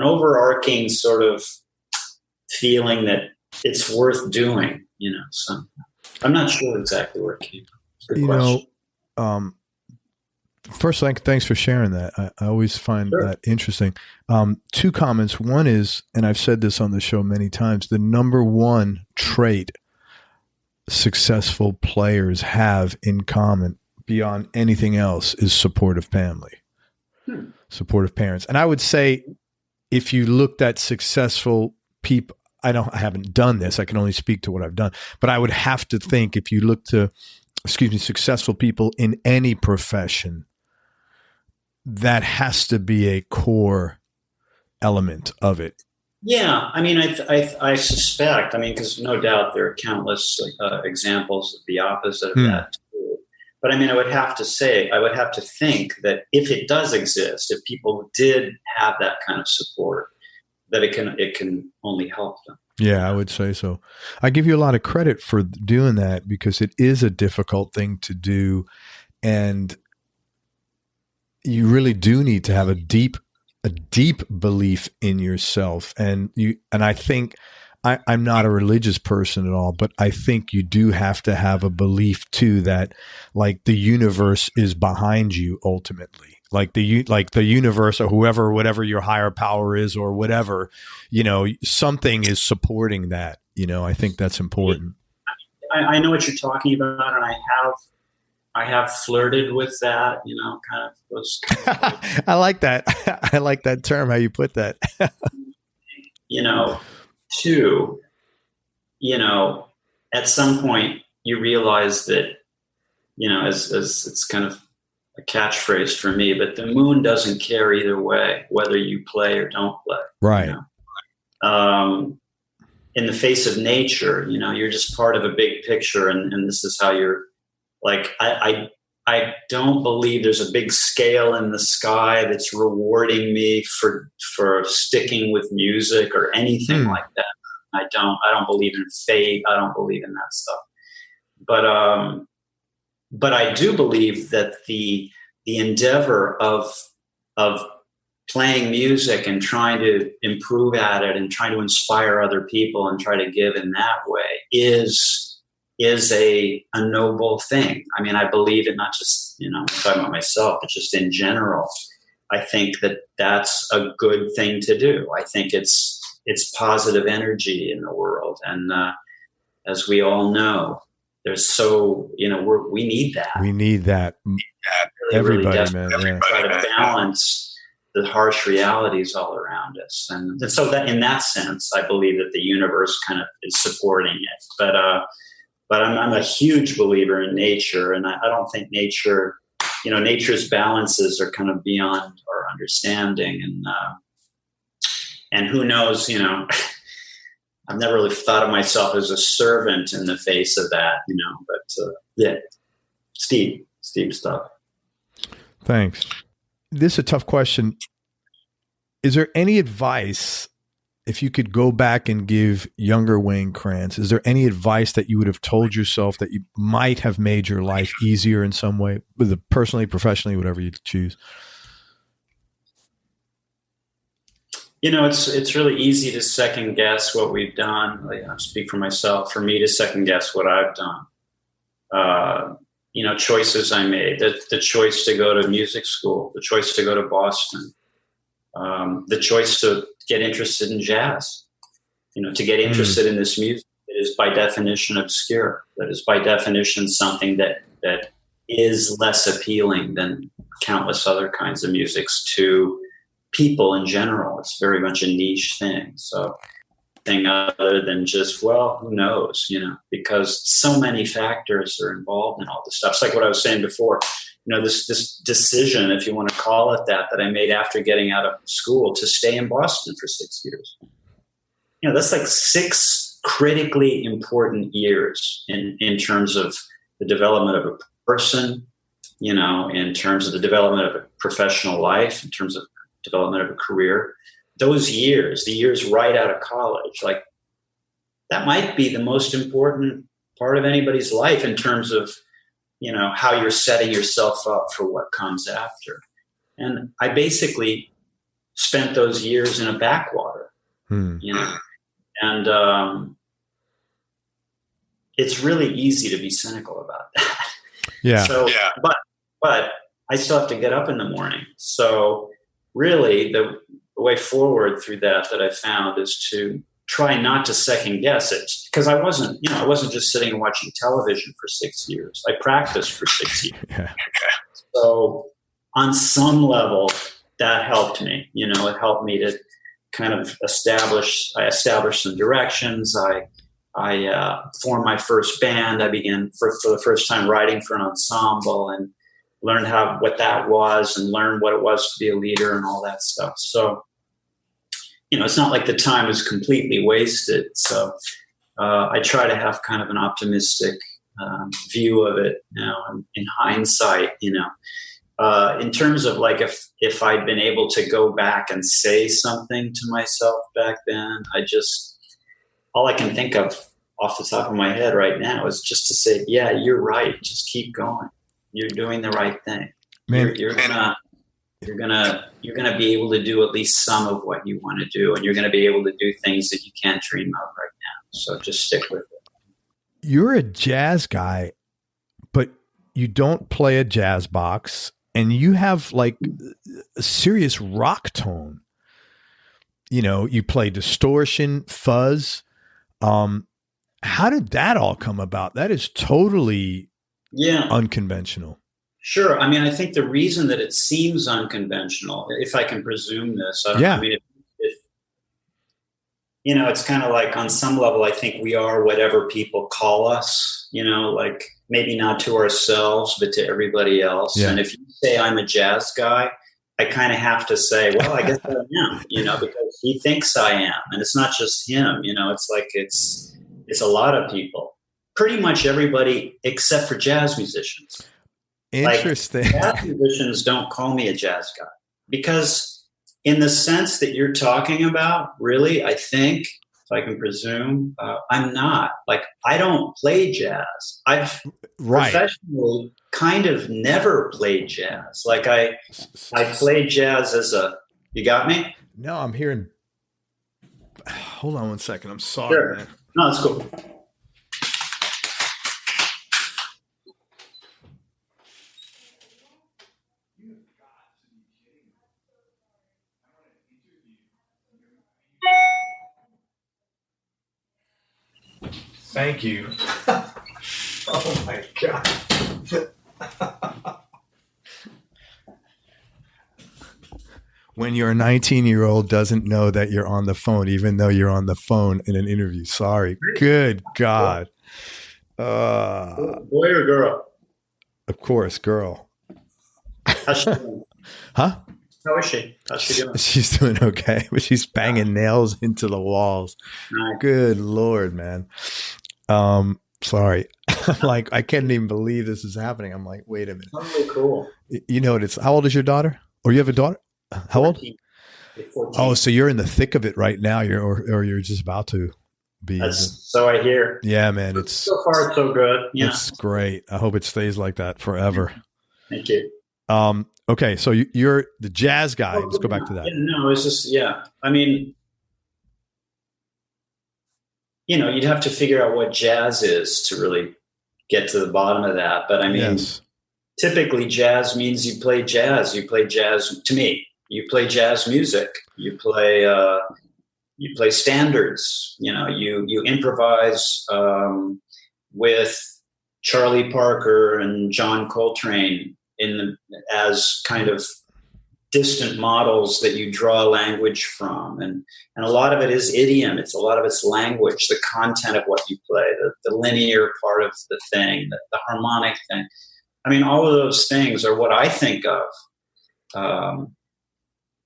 overarching sort of feeling that it's worth doing, So I'm not sure exactly where it came from. Good question. First, thanks for sharing that. I always find that interesting. Two comments. One is, and I've said this on the show many times, the number one trait successful players have in common beyond anything else is supportive family, supportive parents. And I would say, if you looked at successful people, I haven't done this. I can only speak to what I've done, but I would have to think, if you look to, successful people in any profession, that has to be a core element of it. Yeah. I mean, I suspect, because no doubt there are countless examples of the opposite of that too. But I would have to think that if it does exist, if people did have that kind of support, that it can only help them. Yeah, I would say so. I give you a lot of credit for doing that, because it is a difficult thing to do. And you really do need to have a deep belief in yourself. And I think I'm not a religious person at all, but I think you do have to have a belief too, that like the universe is behind you ultimately. Like the universe, or whatever your higher power is, or whatever, something is supporting that. I think that's important. I know what you're talking about, and I have flirted with that. Kind of those. I like that. I like that term. How you put that. Too. At some point you realize that, as it's kind of a catchphrase for me, but the moon doesn't care either way, whether you play or don't play. Right. In the face of nature, you're just part of a big picture, and this is how you're like, I don't believe there's a big scale in the sky that's rewarding me for sticking with music or anything like that. I don't believe in fate. I don't believe in that stuff. But I do believe that the endeavor of playing music and trying to improve at it and trying to inspire other people and try to give in that way is a noble thing. I believe it, not just, I'm talking about myself, but just in general. I think that that's a good thing to do. I think it's positive energy in the world. And as we all know, there's we need that. We need that. Everybody, really man. Yeah. Try to balance the harsh realities all around us. And so that in that sense, I believe that the universe kind of is supporting it. But I'm a huge believer in nature, and I don't think nature's balances are kind of beyond our understanding. And who knows, I've never really thought of myself as a servant in the face of that, but yeah, Steve stuff. Thanks. This is a tough question. is there any advice, if you could go back and give younger Wayne Krantz, is there any advice that you would have told yourself that you might have made your life easier in some way, whether personally, professionally, whatever you choose? You know, it's really easy to second guess what we've done. Like, I speak for myself. For me to second guess what I've done, you know, choices I made. The choice to go to music school, the choice to go to Boston, the choice to get interested in jazz. You know, to get interested in this music that is by definition obscure. That is by definition something that is less appealing than countless other kinds of musics to people in general. It's very much a niche thing. So thing other than just, well, who knows, you know, because so many factors are involved in all this stuff. It's like what I was saying before, you know, this decision, if you want to call it that I made after getting out of school to stay in Boston for 6 years. You know, that's like 6 critically important years in terms of the development of a person, you know, in terms of the development of a professional life, in terms of development of a career. Those years, the years right out of college, like that might be the most important part of anybody's life in terms of, you know, how you're setting yourself up for what comes after. And I basically spent those years in a backwater, you know, and it's really easy to be cynical about that. Yeah. So, but I still have to get up in the morning. So really the way forward through that I found is to try not to second guess it, because I wasn't just sitting and watching television for 6 years. I practiced for 6 years. Yeah. So on some level that helped me, you know, it helped me to kind of establish some directions. I formed my first band. I began for the first time writing for an ensemble and learned what that was and learned what it was to be a leader and all that stuff. So, you know, it's not like the time was completely wasted. So I try to have kind of an optimistic view of it now in hindsight, you know, in terms of like if I'd been able to go back and say something to myself back then, all I can think of off the top of my head right now is just to say, yeah, you're right. Just keep going. You're doing the right thing. Man, you're gonna be able to do at least some of what you want to do, and you're gonna be able to do things that you can't dream of right now. So just stick with it. You're a jazz guy, but you don't play a jazz box, and you have like a serious rock tone. You know, you play distortion, fuzz. How did that all come about? That is totally unconventional. Sure. I mean, I think the reason that it seems unconventional, if I can presume this, I mean, if you know, it's kind of like on some level, I think we are whatever people call us, you know, like maybe not to ourselves, but to everybody else. Yeah. And if you say I'm a jazz guy, I kind of have to say, well, I guess I am, you know, because he thinks I am. And it's not just him, you know, it's like it's a lot of people. Pretty much everybody except for jazz musicians. Interesting. Like, jazz musicians don't call me a jazz guy because in the sense that you're talking about, really, I think, if I can presume, I'm not. Like, I don't play jazz. I've professionally kind of never played jazz. Like, I played jazz as you got me? No, I'm hearing. Hold on one second. I'm sorry. Sure. Man. No, it's cool. Thank you. Oh my God. When your 19-year-old doesn't know that you're on the phone, even though you're on the phone in an interview. Sorry. Good God. Boy or girl? Of course, girl. How's she doing? Huh? How is she? How's she doing? She's doing okay, but she's banging nails into the walls. Nice. Good Lord, man. Sorry. Like, I can't even believe this is happening. I'm like, wait a minute. Totally cool. You know, how old is your daughter? Or you have a daughter? How 14. Old? Oh, so you're in the thick of it right now. Or you're just about to be. So I hear. Yeah, man. It's so far so good. Yeah. It's great. I hope it stays like that forever. Thank you. Okay. So you're the jazz guy. Let's go back to that. No, it's just, I mean, you'd have to figure out what jazz is to really get to the bottom of that. But I mean, typically jazz means you play jazz. You play jazz, to me. You play jazz music. You play standards. You improvise with Charlie Parker and John Coltrane as kind of distant models that you draw language from, and a lot of it is idiom. A lot of it's language, the content of what you play, the linear part of the thing, the harmonic thing. I mean, all of those things are what I think of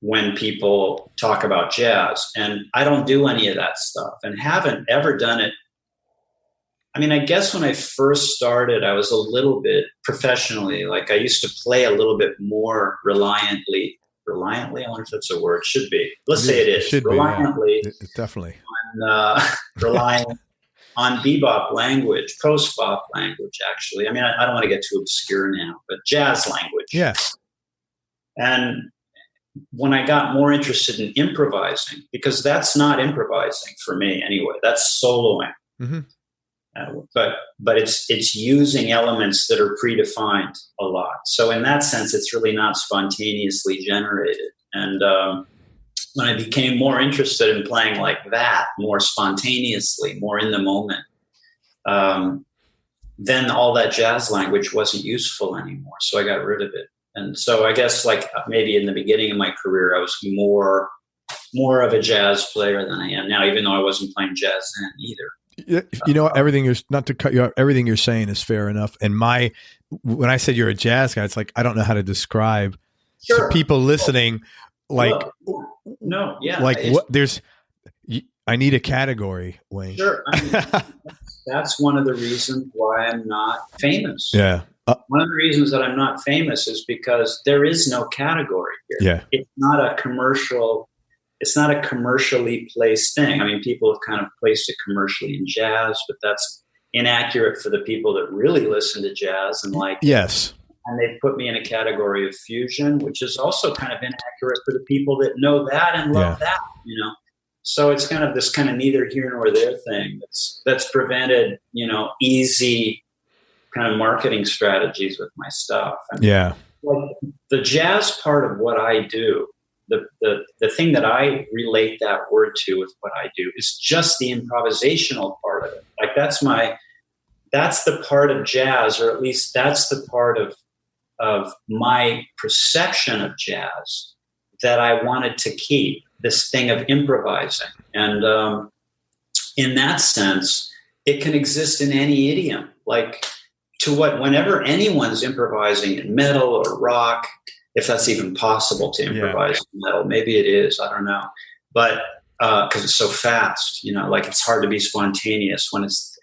when people talk about jazz. And I don't do any of that stuff and haven't ever done it. I mean, I guess when I first started, I was a little bit professionally, like I used to play a little bit more reliantly. I wonder if that's a word. Should be. Let's say it is. Should reliantly. Be, yeah. Definitely. Relying on bebop language, post-bop language, actually. I mean, I don't want to get too obscure now, but jazz language. Yes. And when I got more interested in improvising, because that's not improvising for me anyway, that's soloing. Mm-hmm. But it's using elements that are predefined a lot. So in that sense, it's really not spontaneously generated. And when I became more interested in playing like that, more spontaneously, more in the moment, then all that jazz language wasn't useful anymore. So I got rid of it. And so I guess like maybe in the beginning of my career, I was more of a jazz player than I am now, even though I wasn't playing jazz then either. Everything you're, not to cut you off, everything you're saying is fair enough. And when I said you're a jazz guy, it's like, I don't know how to describe to people listening, like, I need a category, Wayne. Sure. I mean, that's one of the reasons why I'm not famous. Yeah. One of the reasons that I'm not famous is because there is no category here. Yeah. It's not a commercially placed thing. I mean, people have kind of placed it commercially in jazz, but that's inaccurate for the people that really listen to jazz and like. Yes. And they've put me in a category of fusion, which is also kind of inaccurate for the people that know that and love that, So it's kind of this kind of neither here nor there thing that's prevented, easy kind of marketing strategies with my stuff. I mean, like the jazz part of what I do, the thing that I relate that word to with what I do is just the improvisational part of it. Like that's the part of jazz, or at least that's the part of my perception of jazz that I wanted to keep, this thing of improvising. And in that sense, it can exist in any idiom. Like whenever anyone's improvising in metal or rock, if that's even possible to improvise in metal, maybe it is, I don't know. But because it's so fast, like it's hard to be spontaneous when it's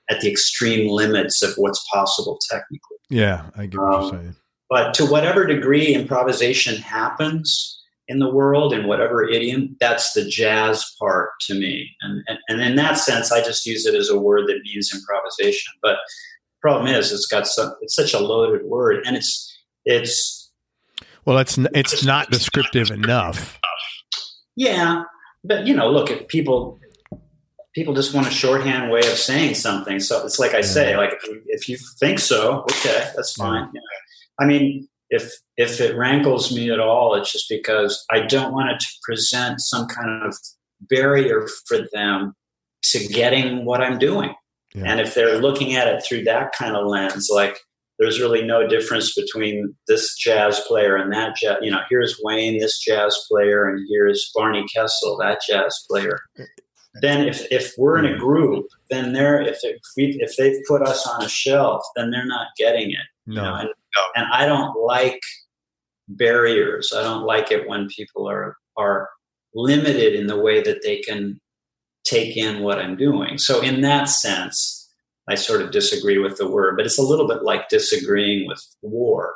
at the extreme limits of what's possible technically. Yeah, I get what you're saying. But to whatever degree improvisation happens in the world, in whatever idiom, that's the jazz part to me. And in that sense, I just use it as a word that means improvisation. But the problem is it's such a loaded word, and it's not descriptive enough. Yeah, but look, if people just want a shorthand way of saying something. So it's like I say, like if you think so, okay, that's fine. I mean, if it rankles me at all, it's just because I don't want it to present some kind of barrier for them to getting what I'm doing. Yeah. And if they're looking at it through that kind of lens, like there's really no difference between this jazz player and that jazz. Here's Wayne, this jazz player, and here's Barney Kessel, that jazz player. Then if we're in a group, then if they've put us on a shelf, then they're not getting it. No. And I don't like barriers. I don't like it when people are limited in the way that they can take in what I'm doing. So in that sense, I sort of disagree with the word, but it's a little bit like disagreeing with war.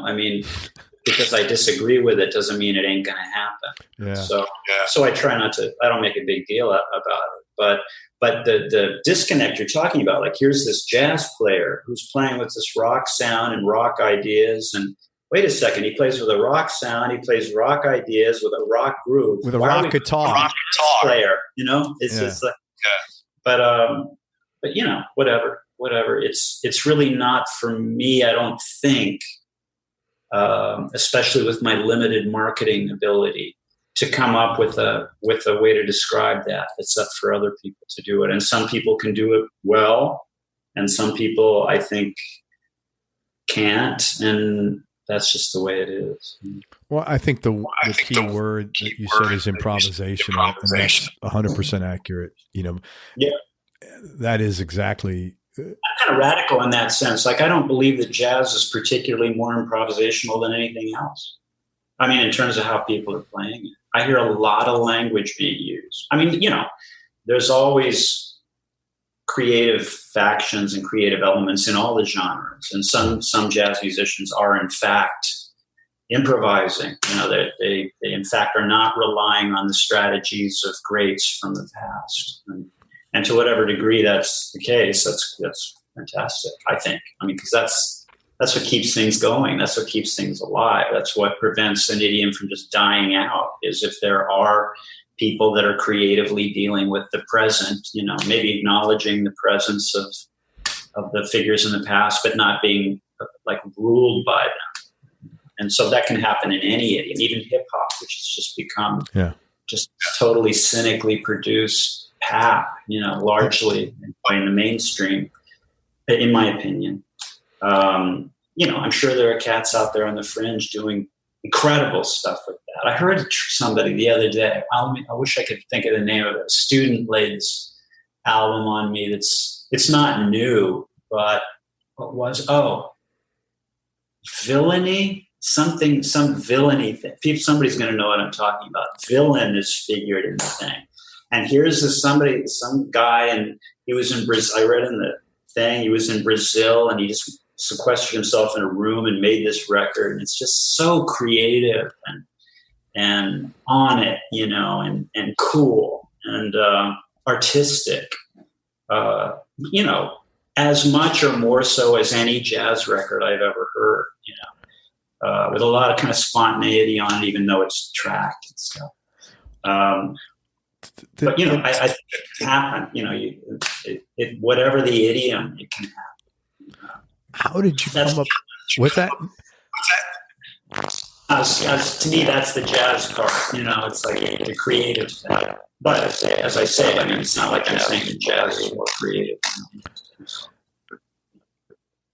I mean, because I disagree with it doesn't mean it ain't going to happen. Yeah. So I try not to, I don't make a big deal about it, but the disconnect you're talking about, like here's this jazz player who's playing with this rock sound and rock ideas, and wait a second, he plays with a rock sound, he plays rock ideas with a rock groove. With a rock guitar. Player, you know? It's just like, but you know, whatever. It's really not for me, I don't think, especially with my limited marketing ability, to come up with a way to describe that. It's up for other people to do it. And some people can do it well, and some people, I think, can't. And that's just the way it is. Well, I think the key word that you said is improvisation, and that's 100% accurate. You know, that is exactly. I'm kind of radical in that sense. Like, I don't believe that jazz is particularly more improvisational than anything else. I mean, in terms of how people are playing it, I hear a lot of language being used. I mean, you know, there's always creative factions and creative elements in all the genres, and some jazz musicians are in fact improvising. You know, they in fact are not relying on the strategies of greats from the past. And to whatever degree that's the case, that's fantastic, I think. I mean, because that's what keeps things going. That's what keeps things alive. That's what prevents an idiom from just dying out, is if there are people that are creatively dealing with the present, you know, maybe acknowledging the presence of the figures in the past, but not being like ruled by them. And so that can happen in any idiom, even hip hop, which has just become just totally cynically produced pap, you know, largely in the mainstream, in my opinion. You know, I'm sure there are cats out there on the fringe doing incredible stuff with that. I heard somebody the other day, I wish I could think of the name of it. A student laid this album on me it's not new, but what was, Villainy? Some villainy thing. Somebody's going to know what I'm talking about. Villain is figured in the thing. And here's some guy, and he was in Brazil. I read in the thing, he was in Brazil, and he just sequestered himself in a room and made this record. And it's just so creative and on it, you know, and cool and artistic, you know, as much or more so as any jazz record I've ever heard, you know, with a lot of kind of spontaneity on it, even though it's tracked and stuff. But, you know, I think it can happen. You know, whatever the idiom, it can happen. How did you come up with that? To me, that's the jazz part. You know, it's like the creative thing. But as I say, I mean, it's not like I'm saying that jazz is more creative.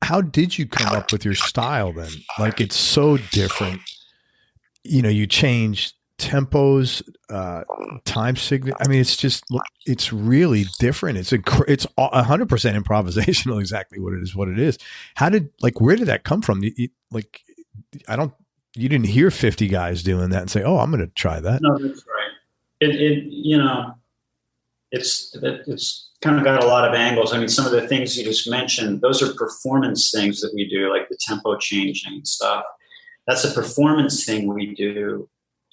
How did you come up with your style then? Like, it's so different. You know, you change tempos, time signature. I mean, it's really different. It's 100% improvisational. Exactly what it is. Where did that come from? You didn't hear 50 guys doing that and say, "Oh, I'm going to try that." No, that's right. You know, it's kind of got a lot of angles. I mean, some of the things you just mentioned, those are performance things that we do, like the tempo changing and stuff. That's a performance thing we do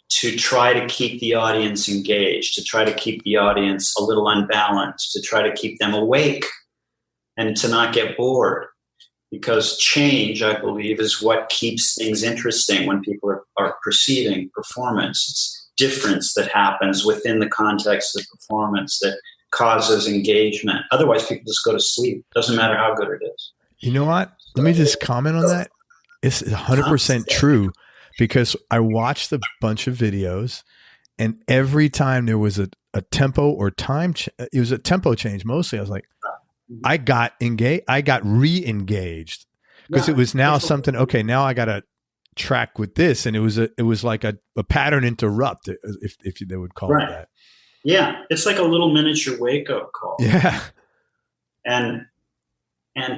to try to keep the audience engaged, to try to keep the audience a little unbalanced, to try to keep them awake and to not get bored. Because change, I believe, is what keeps things interesting when people are perceiving performance. It's difference that happens within the context of performance that causes engagement. Otherwise, people just go to sleep. Doesn't matter how good it is. You know what? Let me just comment on that. It's 100% true, because I watched a bunch of videos, and every time there was a tempo or time, it was a tempo change mostly. I was like, I got engaged. I got re-engaged because it was now something. Okay, now I got to track with this, and it was like a pattern interrupt, if they would call it that. Yeah, it's like a little miniature wake up call. Yeah, and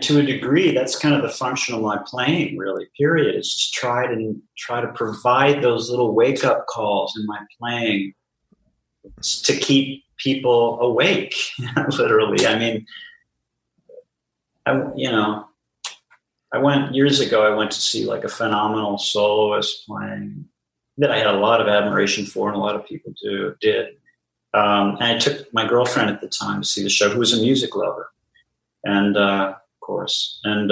to a degree, that's kind of the function of my playing. Really, period. It's just try to provide those little wake up calls in my playing to keep people awake. Literally, I mean. You know, years ago, I went to see like a phenomenal soloist playing that I had a lot of admiration for, and a lot of people did. And I took my girlfriend at the time to see the show, who was a music lover. And, of course, and,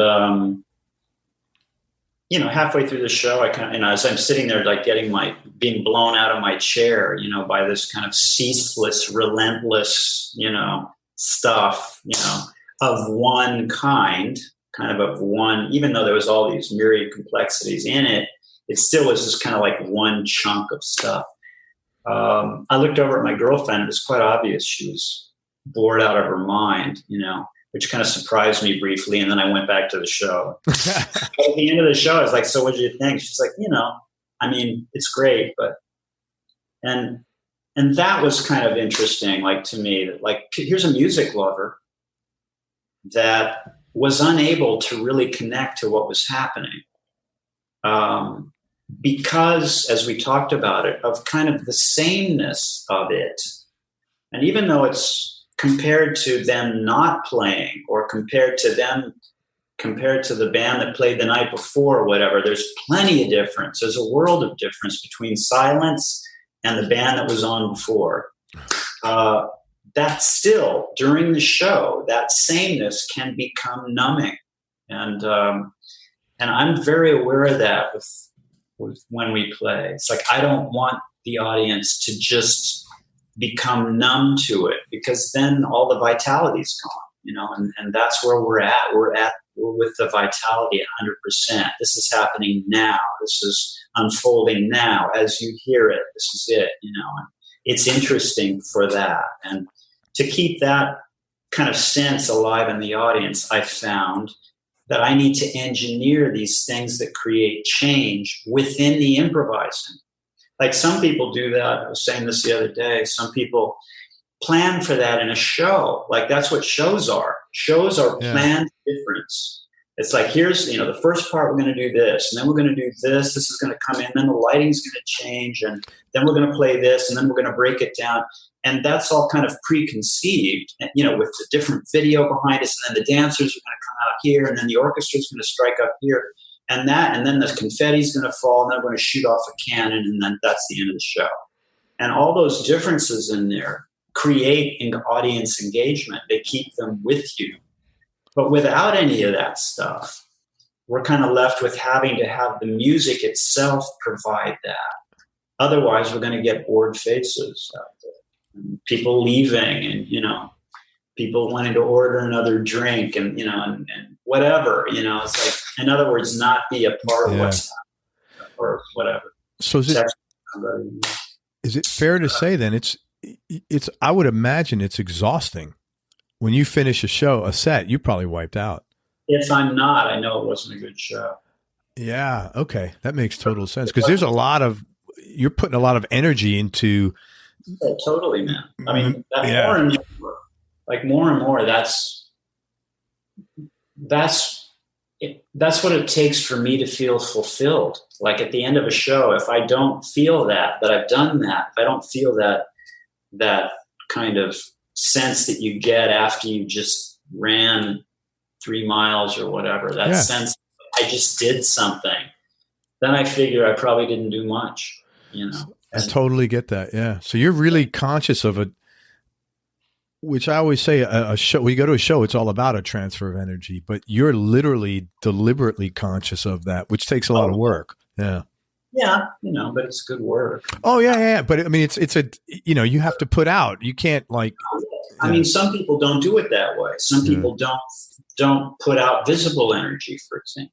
halfway through the show, I kind of, as I'm sitting there, like being blown out of my chair, by this kind of ceaseless, relentless, stuff, of one kind of one, even though there was all these myriad complexities in it, it still was just kind of like one chunk of stuff. I looked over at my girlfriend. It was quite obvious she was bored out of her mind, which kind of surprised me briefly. And then I went back to the show. At the end of the show, I was like, so what did you think? She's like, it's great, but, and that was kind of interesting, like to me, that like, here's a music lover that was unable to really connect to what was happening. Because, as we talked about it, of kind of the sameness of it. And even though it's compared to them not playing, or compared to the band that played the night before or whatever, there's plenty of difference. There's a world of difference between Silence and the band that was on before. That still, during the show, that sameness can become numbing. And I'm very aware of that with when we play. It's like, I don't want the audience to just become numb to it, because then all the vitality's gone, and that's where we're at. We're with the vitality 100%. This is happening now. This is unfolding now as you hear it. This is it, and it's interesting for that. And to keep that kind of sense alive in the audience, I found that I need to engineer these things that create change within the improvising. Like some people do that. I was saying this the other day. Some people plan for that in a show. Like that's what shows are. Shows are planned difference. It's like, here's, the first part, we're going to do this, and then we're going to do this. This is going to come in. Then the lighting's going to change, and then we're going to play this, and then we're going to break it down. And that's all kind of preconceived, with the different video behind us. And then the dancers are going to come out here, and then the orchestra's going to strike up here, and then the confetti's going to fall, and then we're going to shoot off a cannon, and then that's the end of the show. And all those differences in there create an audience engagement. They keep them with you. But without any of that stuff, we're kind of left with having to have the music itself provide that. Otherwise, we're going to get bored faces out there. And people leaving, and, people wanting to order another drink, and, and whatever, it's like, in other words, not be a part of what's happening or whatever. So is it fair to say then it's, I would imagine it's exhausting. When you finish a set, you probably wiped out. If I'm not, I know it wasn't a good show. Yeah. Okay. That makes total sense. Because there's you're putting a lot of energy into. Yeah, totally, man. I mean, more and more, that's what it takes for me to feel fulfilled. Like at the end of a show, if I don't feel that I've done that, if I don't feel that kind of sense that you get after you just ran 3 miles or whatever, that sense I just did something, then I figure I probably didn't do much, I totally get that. Yeah. So you're really conscious of it, which I always say a show, we go to a show, it's all about a transfer of energy, but you're literally deliberately conscious of that, which takes a lot of work. Yeah. Yeah. But it's good work. Oh yeah. But I mean, it's you have to put out, you can't I mean, some people don't do it that way. Some people don't put out visible energy, for example.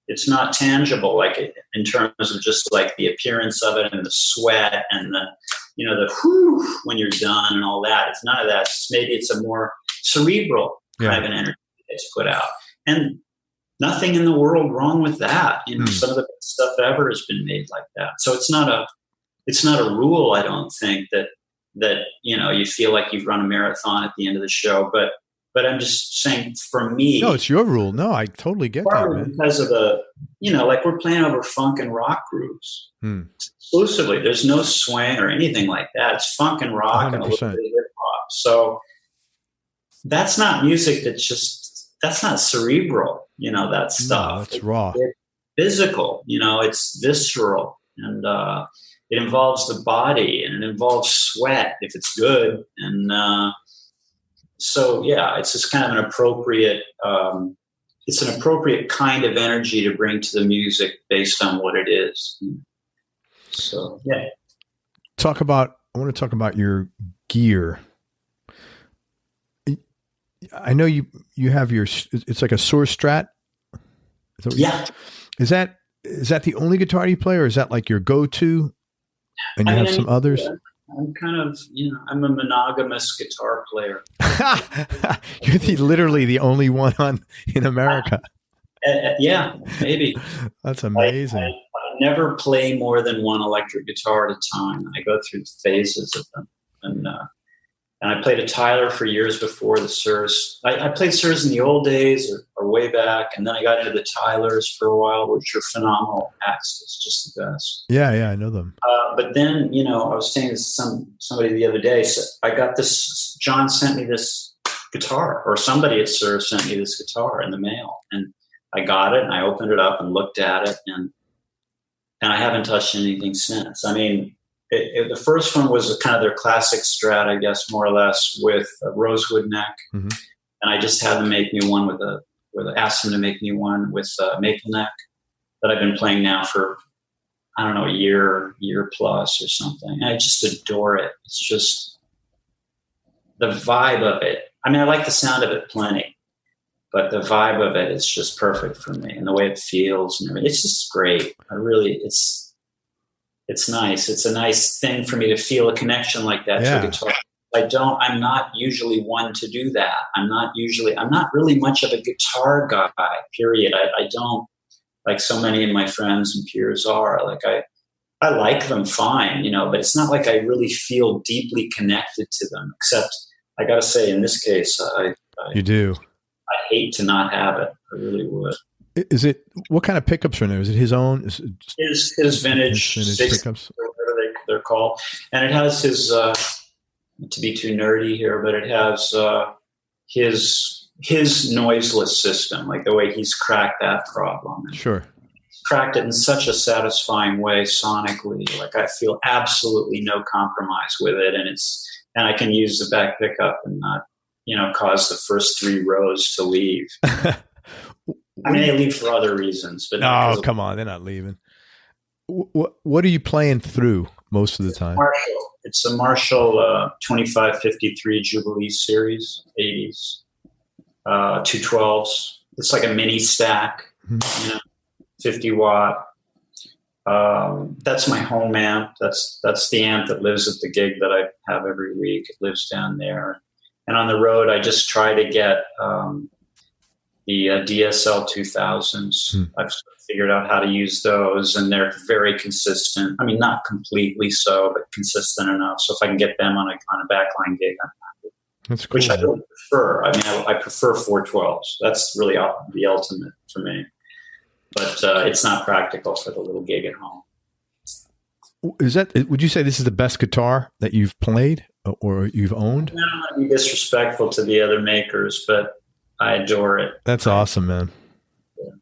It's not tangible, like in terms of just like the appearance of it and the sweat and the whew when you're done and all that. It's none of that. Maybe it's a more cerebral kind of an energy that's put out, and nothing in the world wrong with that. Some of the best stuff ever has been made like that. So it's not a rule. I don't think that you feel like you've run a marathon at the end of the show, but I'm just saying, for me, no, it's your rule. No, I totally get that, man. Because of like we're playing over funk and rock grooves exclusively. There's no swing or anything like that. It's funk and rock 100%. And a little bit of hip hop. So that's not music that's just that's not cerebral, that stuff. No, it's raw. It's physical, it's visceral, and it involves the body, and it involves sweat if it's good. And so, yeah, it's just kind of an appropriate, it's an appropriate kind of energy to bring to the music based on what it is. So, yeah. I want to talk about your gear. I know you have it's like a Source Strat. Yeah. Is that the only guitar you play, or is that like your go-to and you have some others? I'm kind of, I'm a monogamous guitar player. You're literally the only one in America. Yeah, maybe. That's amazing. I never play more than one electric guitar at a time. I go through phases of them. And I played a Tyler for years before the Surs. I played Surs in the old days or way back, and then I got into the Tylers for a while, which are phenomenal acts. It's just the best. Yeah, I know them. But then, I was saying to somebody the other day, so I got this, John sent me this guitar, or somebody at Surs sent me this guitar in the mail. And I got it, and I opened it up and looked at it, and I haven't touched anything since. I mean, the first one was kind of their classic Strat, I guess, more or less, with a rosewood neck. Mm-hmm. And I just had them make me one asked them to make me one with a maple neck that I've been playing now for, I don't know, a year plus or something. And I just adore it. It's just the vibe of it. I mean, I like the sound of it plenty, but the vibe of it is just perfect for me, and the way it feels and everything. It's just great. It's nice. It's a nice thing for me to feel a connection like that to a guitar. I'm not usually one to do that. I'm not really much of a guitar guy, period. I don't, like so many of my friends and peers are. Like I like them fine, but it's not like I really feel deeply connected to them, except I got to say in this case, you do. I hate to not have it. I really would. Is it, what kind of pickups are in there? Is it his own? His vintage pickups, or whatever they're called, and it has his. To be too nerdy here, but it has his noiseless system, like the way he's cracked that problem. And sure, he's cracked it in such a satisfying way sonically. Like I feel absolutely no compromise with it, and I can use the back pickup and not, cause the first three rows to leave. I mean, they leave for other reasons, but no, come on, they're not leaving. What are you playing through most of the time? It's a Marshall 2553 Jubilee series, 80s, 212s. It's like a mini stack, 50 watt. That's my home amp. That's the amp that lives at the gig that I have every week. It lives down there. And on the road, I just try to get the DSL 2000s. I've figured out how to use those, and they're very consistent. I mean, not completely so, but consistent enough. So if I can get them on a backline gig, I'm happy. That's cool. Which I really prefer. I mean, I prefer 412s. That's really the ultimate for me. But it's not practical for the little gig at home. Would you say this is the best guitar that you've played or you've owned? I don't want to be disrespectful to the other makers, but I adore it. That's awesome, man. Yeah.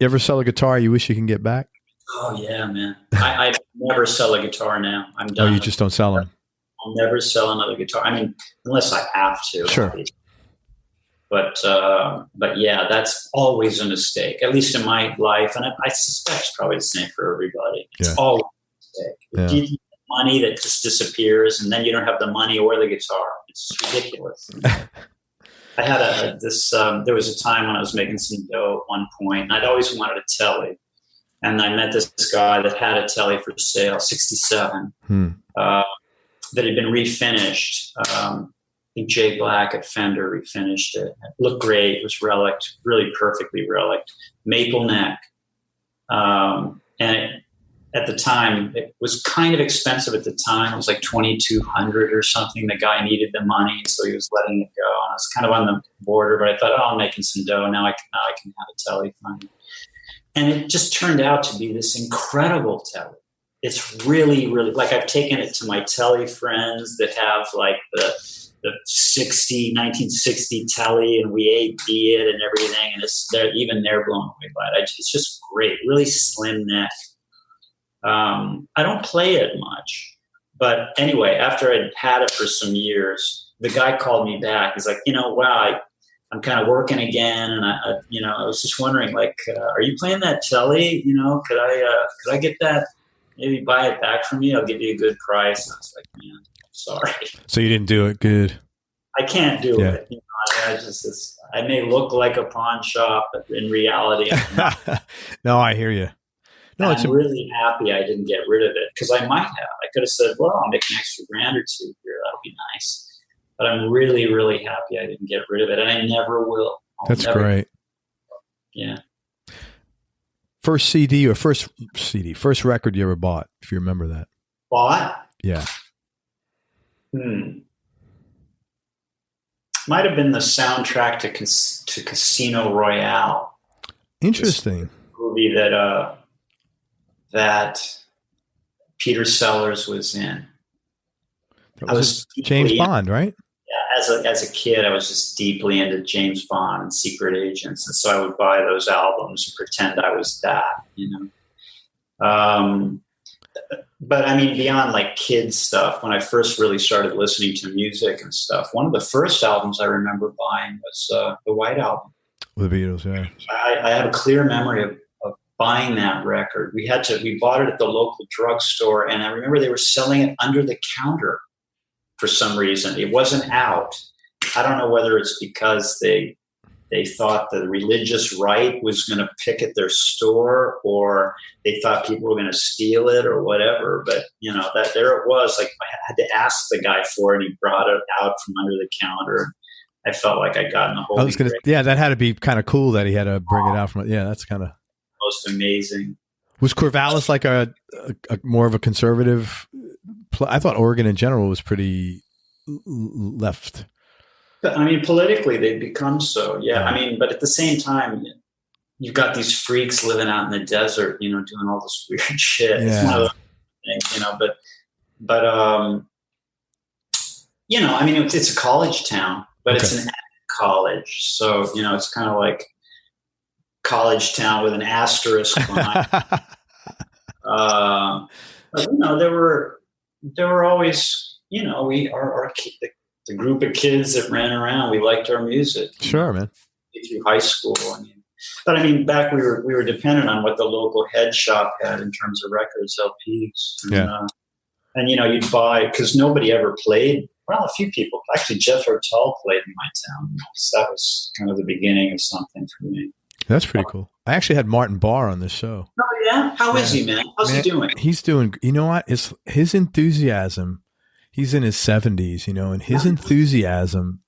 You ever sell a guitar you wish you can get back? Oh, yeah, man. I never sell a guitar now. I'm done. Oh, you just don't sell them? I'll never sell another guitar. I mean, unless I have to. Sure. Obviously. But yeah, that's always a mistake, at least in my life. And I suspect it's probably the same for everybody. It's always a mistake. Yeah. You get money that just disappears, and then you don't have the money or the guitar. It's ridiculous. I had there was a time when I was making some dough at one point, and I'd always wanted a Telly. And I met this guy that had a Telly for sale, 67, that had been refinished. I think Jay Black at Fender refinished it. It looked great. It was relict, really perfectly relict. Maple neck. At the time, it was kind of expensive at the time. It was like $2,200 or something. The guy needed the money, so he was letting it go. And I was kind of on the border, but I thought, I'm making some dough. Now I can have a Telly finally. And it just turned out to be this incredible Telly. It's really, really, like I've taken it to my Telly friends that have like 1960 telly, and we ate it and everything, and they're blown away by it. It's just great, really slim neck. I don't play it much, but anyway, after I'd had it for some years, the guy called me back. He's like, wow, I'm kind of working again, and I was just wondering, like, are you playing that telly? Could I get that? Maybe buy it back from you. I'll give you a good price. And I was like, man, sorry. So you didn't do it good. I can't do it. I may look like a pawn shop, but in reality, I'm not. No, I hear you. No, I'm really happy I didn't get rid of it, because I might have. I could have said, well, I'll make an extra $1 or $2 here. That'll be nice. But I'm really, really happy I didn't get rid of it, and I never will. That's great. Yeah. First record you ever bought, if you remember that. Bought? Yeah. Might have been the soundtrack to Casino Royale. Interesting. Movie that Peter Sellers was in. That was James Bond, right? Yeah, as a kid, I was just deeply into James Bond and Secret Agents, and so I would buy those albums and pretend I was that, But I mean, beyond like kids stuff, when I first really started listening to music and stuff, one of the first albums I remember buying was the White Album. The Beatles, yeah. I have a clear memory of buying that record. We bought it at the local drugstore, and I remember they were selling it under the counter for some reason. It wasn't out. I don't know whether it's because they thought the religious right was going to pick at their store, or they thought people were going to steal it or whatever. But that there it was. Like, I had to ask the guy for it. He brought it out from under the counter. I felt like I got in the whole. That had to be kind of cool that he had to bring it out from. Yeah, that's kind of most amazing. Was Corvallis like a more of a conservative? I thought Oregon in general was pretty left. I mean, politically, they've become so. Yeah, I mean, but at the same time, you've got these freaks living out in the desert, doing all this weird shit. Yeah. It's one of those things, but I mean, it's a college town, but it's an college, so it's kind of like college town with an asterisk behind. But there were always, the group of kids that ran around, we liked our music. Sure, man. Through high school, back we were dependent on what the local head shop had in terms of records, LPs. And you'd buy, because nobody ever played. Well, a few people. Actually, Jeff Carlisi played in my town. So that was kind of the beginning of something for me. That's pretty cool. I actually had Martin Barr on this show. Oh, yeah? How is he, man? How's he doing? He's doing, you know what? His enthusiasm, he's in his 70s, and his enthusiasm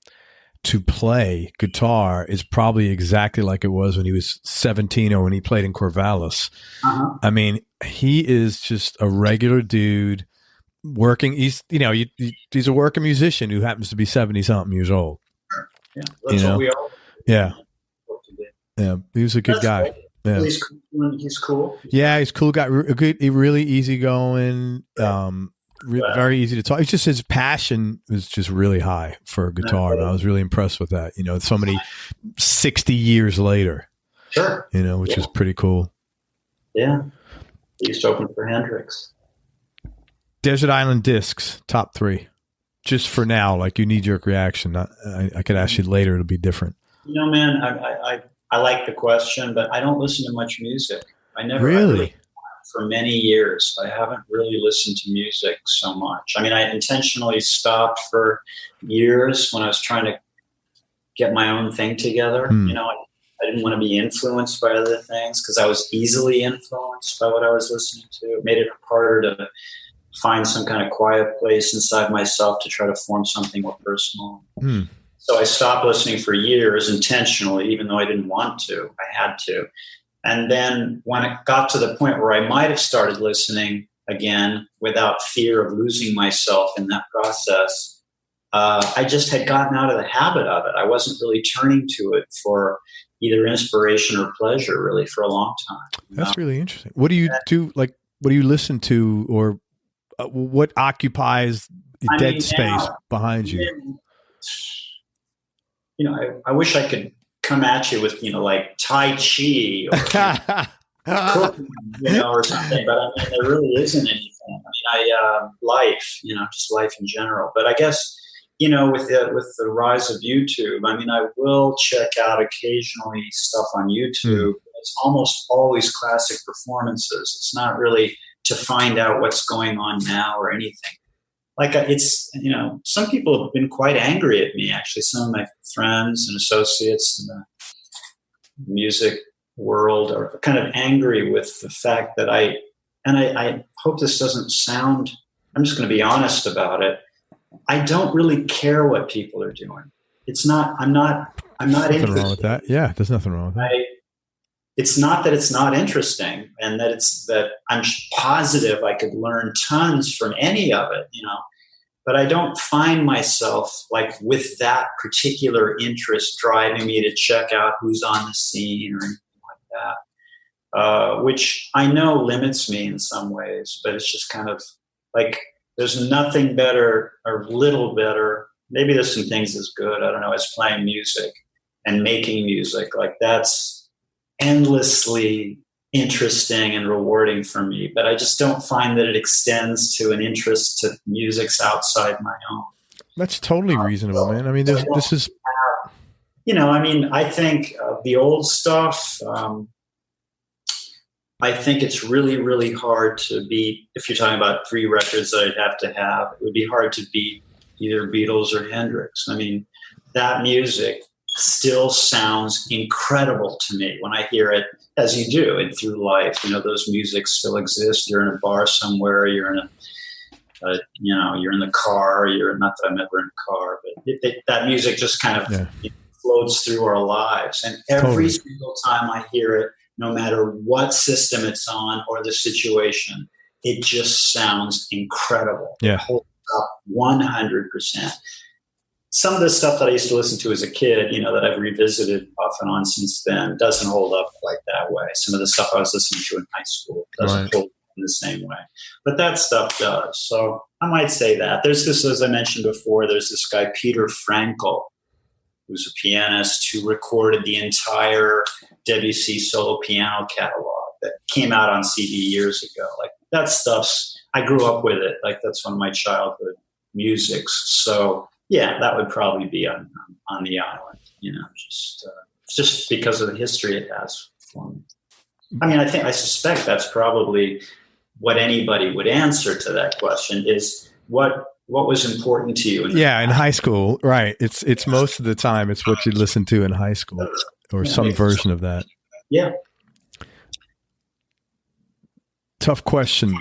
to play guitar is probably exactly like it was when he was 17 or when he played in Corvallis. Uh-huh. I mean, he is just a regular dude working. He's a working musician who happens to be 70-something years old. Yeah, that's what we all. Yeah. Yeah, he was a good guy. Yeah. He's cool. Yeah, he's a cool guy. Really easygoing. Very easy to talk. It's just his passion was just really high for guitar, and I was really impressed with that. So many 60 years later. Sure. Which is pretty cool. Yeah. He used to open for Hendrix. Desert Island Discs, top 3. Just for now, like you knee-jerk reaction. I could ask you later. It'll be different. Man, I like the question, but I don't listen to much music. I never really for many years. I haven't really listened to music so much. I mean, I intentionally stopped for years when I was trying to get my own thing together. I didn't want to be influenced by other things because I was easily influenced by what I was listening to. It made it harder to find some kind of quiet place inside myself to try to form something more personal. So I stopped listening for years intentionally, even though I didn't want to. I had to. And then when it got to the point where I might have started listening again without fear of losing myself in that process, I just had gotten out of the habit of it. I wasn't really turning to it for either inspiration or pleasure really for a long time. That's really interesting. What do you do? Like, what do you listen to, or what occupies the dead space behind you? I wish I could come at you with, like Tai Chi or cooking, or something. But I mean, there really isn't anything. I mean, life, just life in general. But I guess, with the rise of YouTube, I mean, I will check out occasionally stuff on YouTube. It's almost always classic performances. It's not really to find out what's going on now or anything. Like it's, some people have been quite angry at me, actually. Some of my friends and associates in the music world are kind of angry with the fact that I hope this doesn't sound, I'm just going to be honest about it. I don't really care what people are doing. I'm not nothing interested. wrong with that. Yeah, there's nothing wrong with that. It's not that it's not interesting, and that I'm positive I could learn tons from any of it, but I don't find myself like with that particular interest driving me to check out who's on the scene or anything like that, which I know limits me in some ways, but it's just kind of like there's nothing better or little better. Maybe there's some things as good, I don't know, as playing music and making music. Like that's endlessly interesting and rewarding for me, but I just don't find that it extends to an interest to music's outside my own. That's totally reasonable, man. I mean, this is, I mean, I think the old stuff, I think it's really, really hard to beat. If you're talking about 3 records that I'd have to have, it would be hard to beat either Beatles or Hendrix. I mean, that music still sounds incredible to me when I hear it, as you do, and through life. Those music still exist. You're in a bar somewhere. You're in you're in the car. Not that I'm ever in a car, but that music just kind of floats through our lives. And every single time I hear it, no matter what system it's on or the situation, it just sounds incredible. Yeah, it holds up 100%. Some of the stuff that I used to listen to as a kid, that I've revisited off and on since then, doesn't hold up quite that way. Some of the stuff I was listening to in high school doesn't hold up in the same way. But that stuff does. So I might say that. There's this, as I mentioned before, there's this guy, Peter Frankel, who's a pianist who recorded the entire Debussy solo piano catalog that came out on CD years ago. Like that stuff's, I grew up with it. Like that's one of my childhood musics. So yeah, that would probably be on the island, just because of the history it has for me. I mean, I suspect that's probably what anybody would answer to that question is what was important to you? In high school, right? It's most of the time it's what you listen to in high school or some version of that. Yeah. Tough question.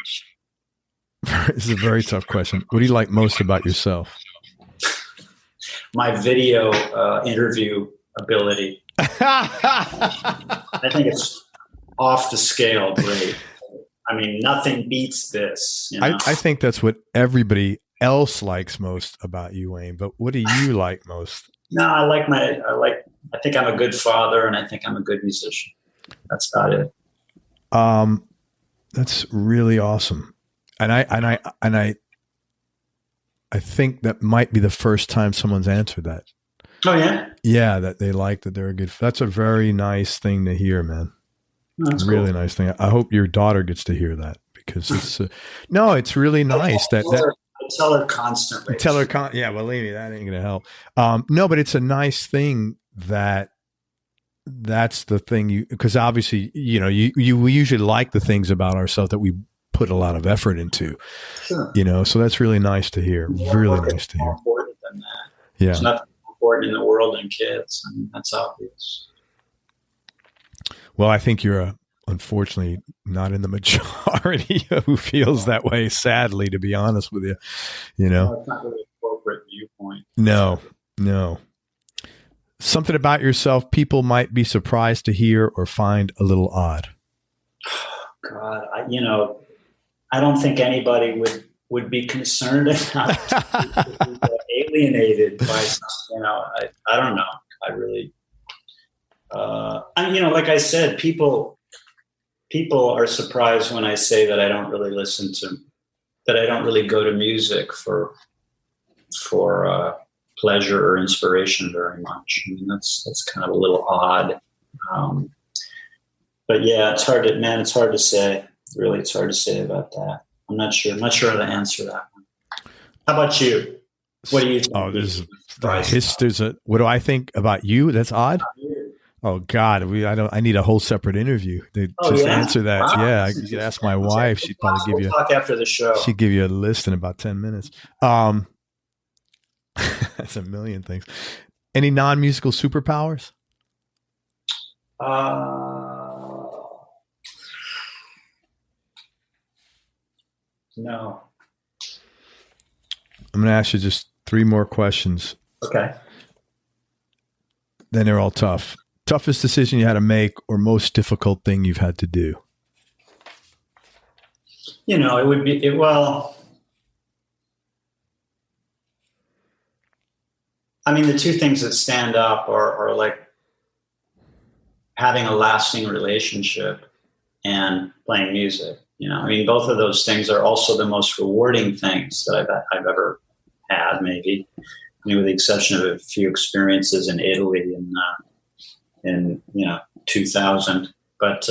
This is a very tough question. What do you like most about yourself? My video interview ability. I think it's off the scale great. I mean, nothing beats this. I think that's what everybody else likes most about you, Wayne. But what do you like most? No, I think I'm a good father, and I think I'm a good musician. That's about it. That's really awesome. And I think that might be the first time someone's answered that. Oh yeah? Yeah, that they like that they're a good. That's a very nice thing to hear, man. That's really cool. Nice thing. I hope your daughter gets to hear that because it's no, it's really nice I tell her constantly. Yeah, believe me, that ain't gonna help. No, but it's a nice thing that's the thing because obviously we usually like the things about ourselves that we put a lot of effort into. Sure. So that's really nice to hear. Really nice to hear. More important than that. Yeah. There's nothing more important in the world than kids. I mean, that's obvious. Well, I think you're unfortunately not in the majority who feels that way, sadly, to be honest with you. No, it's not really an appropriate viewpoint. No. Something about yourself people might be surprised to hear or find a little odd. God, I don't think anybody would be concerned about alienated by something. I don't know. I really, like I said, people are surprised when I say that I don't really go to music for pleasure or inspiration very much. I mean, that's kind of a little odd. But yeah, it's hard to say. Really, it's hard to say about that. I'm not sure how to answer that one. How about you? What do you think? Oh, what do I think about you? That's odd. Oh God, I need a whole separate interview to answer that. Wow. Yeah, you could ask my wife. She'd probably give you. Talk after the show. She'd give you a list in about 10 minutes. That's a million things. Any non-musical superpowers? No. I'm going to ask you just 3 more questions. Okay. Then they're all tough. Toughest decision you had to make or most difficult thing you've had to do? It would be, the two things that stand up are like having a lasting relationship and playing music. Both of those things are also the most rewarding things that I've ever had, maybe. With the exception of a few experiences in Italy in 2000. But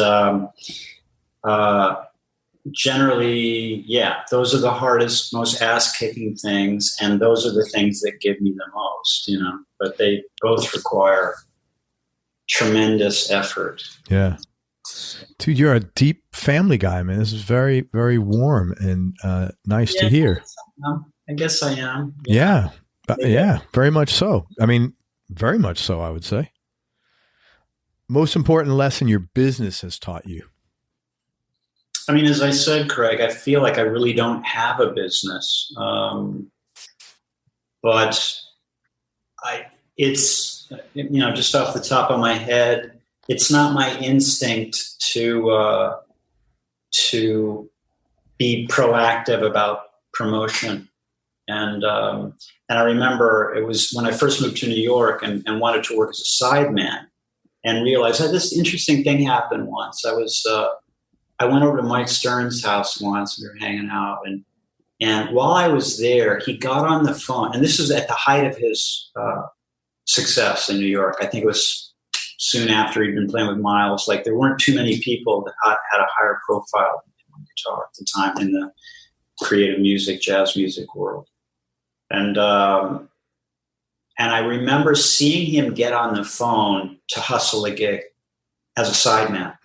generally, those are the hardest, most ass-kicking things, and those are the things that give me the most, But they both require tremendous effort. Yeah. Dude, you're a deep family guy, man. This is very, very warm and nice to hear. I guess I am. Yeah. Yeah, very much so. Very much so, I would say. Most important lesson your business has taught you? As I said, Craig, I feel like I really don't have a business. But it's just off the top of my head, it's not my instinct to be proactive about promotion. And I remember it was when I first moved to New York and wanted to work as a sideman, and realized this interesting thing happened once. I went over to Mike Stern's house once. We were hanging out, and while I was there, he got on the phone, and this was at the height of his success in New York. I think it was soon after he'd been playing with Miles. Like, there weren't too many people that had a higher profile than guitar at the time in the creative music, jazz music world. And I remember seeing him get on the phone to hustle a gig as a sideman.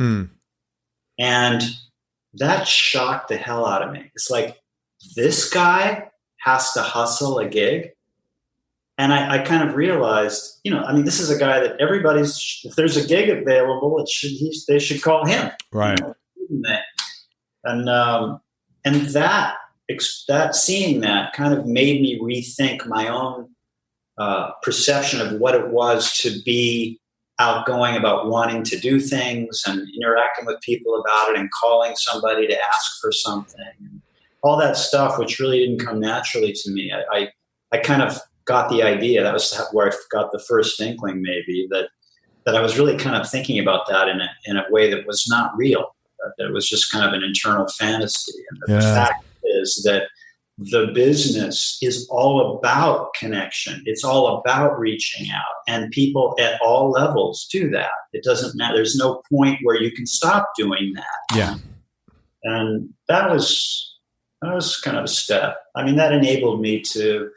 And that shocked the hell out of me. It's like, this guy has to hustle a gig. And I kind of realized, this is a guy that if there's a gig available, they should call him. Right. And that seeing that kind of made me rethink my own perception of what it was to be outgoing about wanting to do things and interacting with people about it and calling somebody to ask for something and all that stuff, which really didn't come naturally to me. I kind of got the idea, that was where I got the first inkling, maybe, that I was really kind of thinking about that in a way that was not real, that it was just kind of an internal fantasy. And the fact is that the business is all about connection. It's all about reaching out, and people at all levels do that. It doesn't matter. There's no point where you can stop doing that. Yeah. And that was kind of a step. That enabled me to,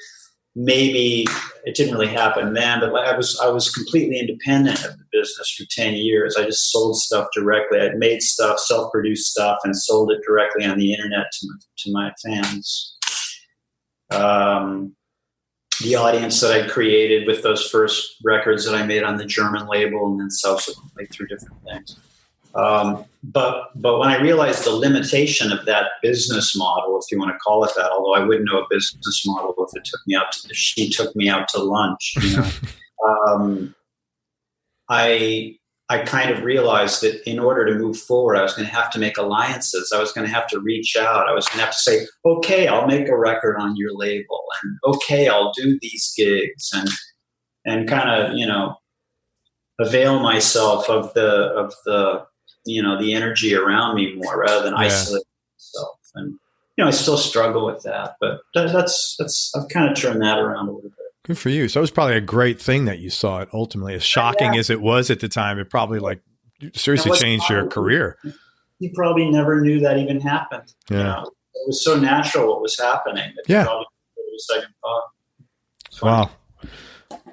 maybe it didn't really happen then, but I was completely independent of the business for 10 years. I just sold stuff directly. I'd made stuff, self-produced stuff, and sold it directly on the internet to my fans. The audience that I created with those first records that I made on the German label, and then subsequently through different things. But when I realized the limitation of that business model, if you want to call it that, although I wouldn't know a business model if she took me out to lunch, I kind of realized that in order to move forward, I was going to have to make alliances. I was going to have to reach out. I was going to have to say, okay, I'll make a record on your label, and okay, I'll do these gigs, and kind of, avail myself of the energy around me more rather than isolate myself. And, I still struggle with that, but I've kind of turned that around a little bit. Good for you. So it was probably a great thing that you saw it ultimately. As shocking as it was at the time, it probably like seriously changed your career. You probably never knew that even happened. Yeah. You know? It was so natural what was happening. That you probably gave it a second thought. Wow.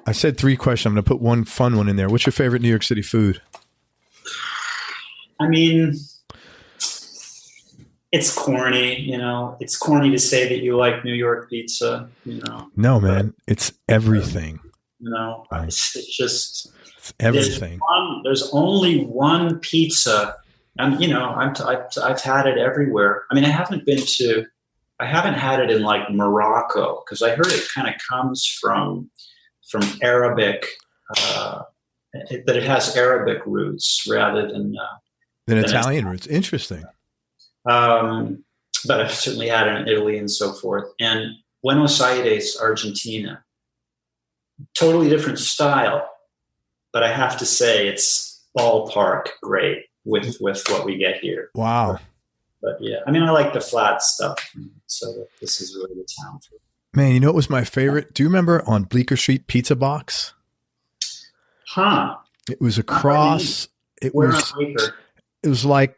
I said 3 questions. I'm going to put one fun one in there. What's your favorite New York City food? I mean, it's corny, you know. It's corny to say that you like New York pizza, you know. No, man. It's everything. You know, it's just it's everything. There's only one pizza, and you know, I've had it everywhere. I mean, I haven't had it in like Morocco because I heard it kind of comes from Arabic, that it has Arabic roots rather than Italian roots. Interesting. But I've certainly had it in Italy and so forth. And Buenos Aires, Argentina, totally different style. But I have to say it's ballpark great with what we get here. Wow. But yeah, I mean, I like the flat stuff. So this is really the town for it. Man, you know what was my favorite? Do you remember on Bleecker Street Pizza Box? Huh. It was across. It was like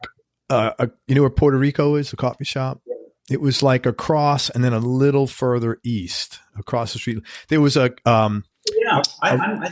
you know where Puerto Rico is, a coffee shop? Yeah. It was like across and then a little further east across the street. There was a I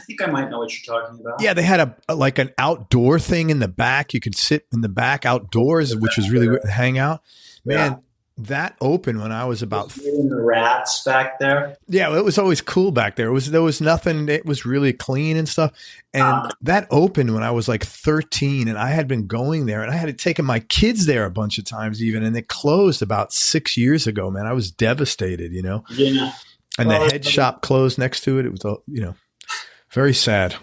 think I might know what you're talking about. Yeah, they had like an outdoor thing in the back. You could sit in the back outdoors, which was really good to hang out. Man, that opened when I was about the rats back there. Yeah, it was always cool back there. There was nothing. It was really clean and stuff. And that opened when I was like 13, and I had been going there, and I had taken my kids there a bunch of times even, and it closed about 6 years ago. Man, I was devastated. You know. Yeah. And the head shop closed next to it. It was, you know, very sad.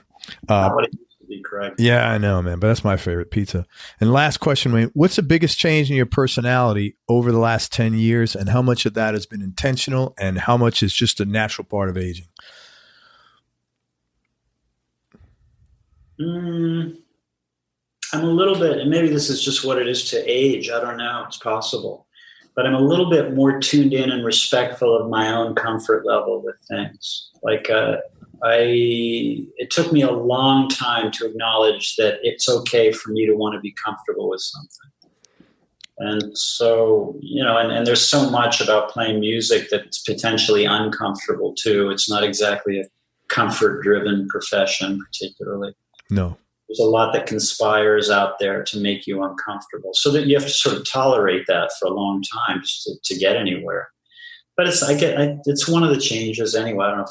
Yeah, I know, man. But that's my favorite pizza. And last question, Wayne, what's the biggest change in your personality over the last 10 years? And how much of that has been intentional and how much is just a natural part of aging? I'm a little bit, and maybe this is just what it is to age. I don't know. It's possible. But I'm a little bit more tuned in and respectful of my own comfort level with things. Like, it took me a long time to acknowledge that it's okay for me to want to be comfortable with something. And so, you know, and there's so much about playing music that's potentially uncomfortable too. It's not exactly a comfort-driven profession particularly. No. There's a lot that conspires out there to make you uncomfortable. So that you have to sort of tolerate that for a long time just to get anywhere. But it's one of the changes anyway. I don't know if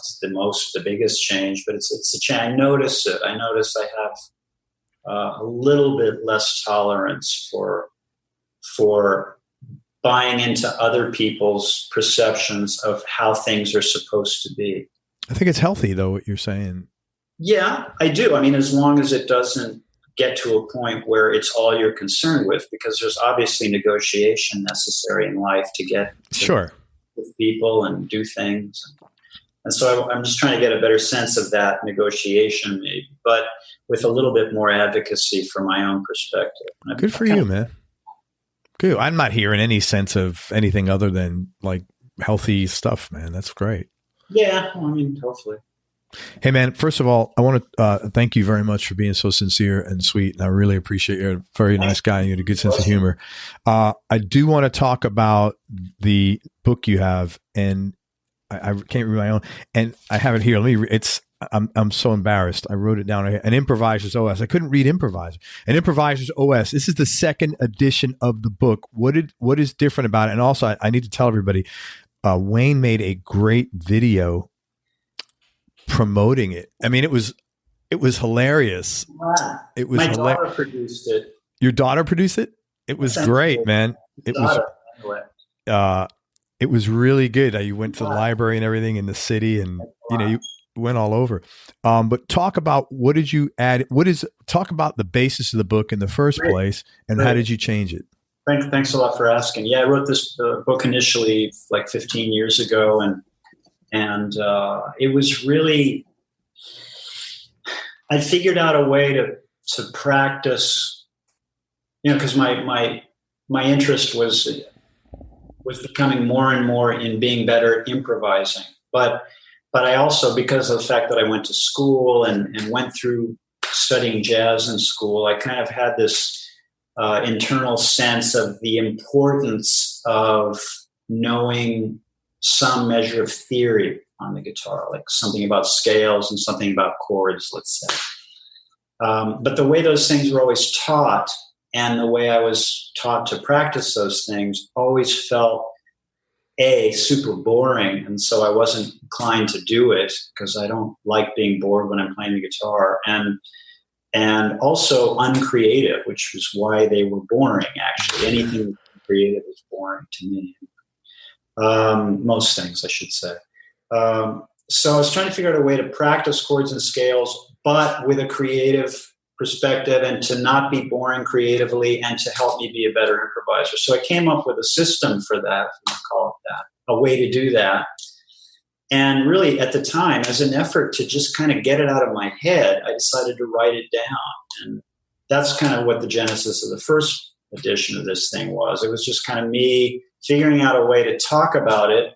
it's the biggest change, but it's a change. I notice it. I notice I have a little bit less tolerance for buying into other people's perceptions of how things are supposed to be. I think it's healthy, though, what you're saying. Yeah, I do. I mean, as long as it doesn't get to a point where it's all you're concerned with, because there's obviously negotiation necessary in life to get sure with people and do things. And so I'm just trying to get a better sense of that negotiation, maybe, but with a little bit more advocacy from my own perspective. Good for you, man. Good. I'm not hearing any sense of anything other than like healthy stuff, man. That's great. Yeah. I mean, hopefully. Hey, man, first of all, I want to thank you very much for being so sincere and sweet. And I really appreciate you're a very nice guy and you had a good sense of humor. I do want to talk about the book you have, and I can't read my own, and I have it here. Let me I'm so embarrassed. I wrote it down. An Improviser's OS. I couldn't read Improviser. An Improviser's OS. This is the second edition of the book. What is different about it? And also, I need to tell everybody, Wayne made a great video promoting it. I mean, it was hilarious. Wow. It was my daughter produced it. Your daughter produced it? It was great, man. It was really good. You went to the library and everything in the city, and you know, you went all over. But talk about what did you add? Talk about the basis of the book in the first place, and how did you change it? Thanks a lot for asking. Yeah, I wrote this book initially like 15 years ago, and it was really, I figured out a way to practice, you know, because my interest was becoming more and more in being better at improvising. But but I also, because of the fact that I went to school and went through studying jazz in school, I kind of had this internal sense of the importance of knowing some measure of theory on the guitar, like something about scales and something about chords, let's say. But the way those things were always taught and the way I was taught to practice those things always felt super boring. And so I wasn't inclined to do it because I don't like being bored when I'm playing the guitar, and also uncreative, which is why they were boring. Actually, anything creative is boring to me. Most things, I should say. So I was trying to figure out a way to practice chords and scales, but with a creative perspective, and to not be boring creatively, and to help me be a better improviser. So I came up with a system for that, if you want to call it that, a way to do that. And really, at the time, as an effort to just kind of get it out of my head, I decided to write it down. And that's kind of what the genesis of the first edition of this thing was. It was just kind of me figuring out a way to talk about it,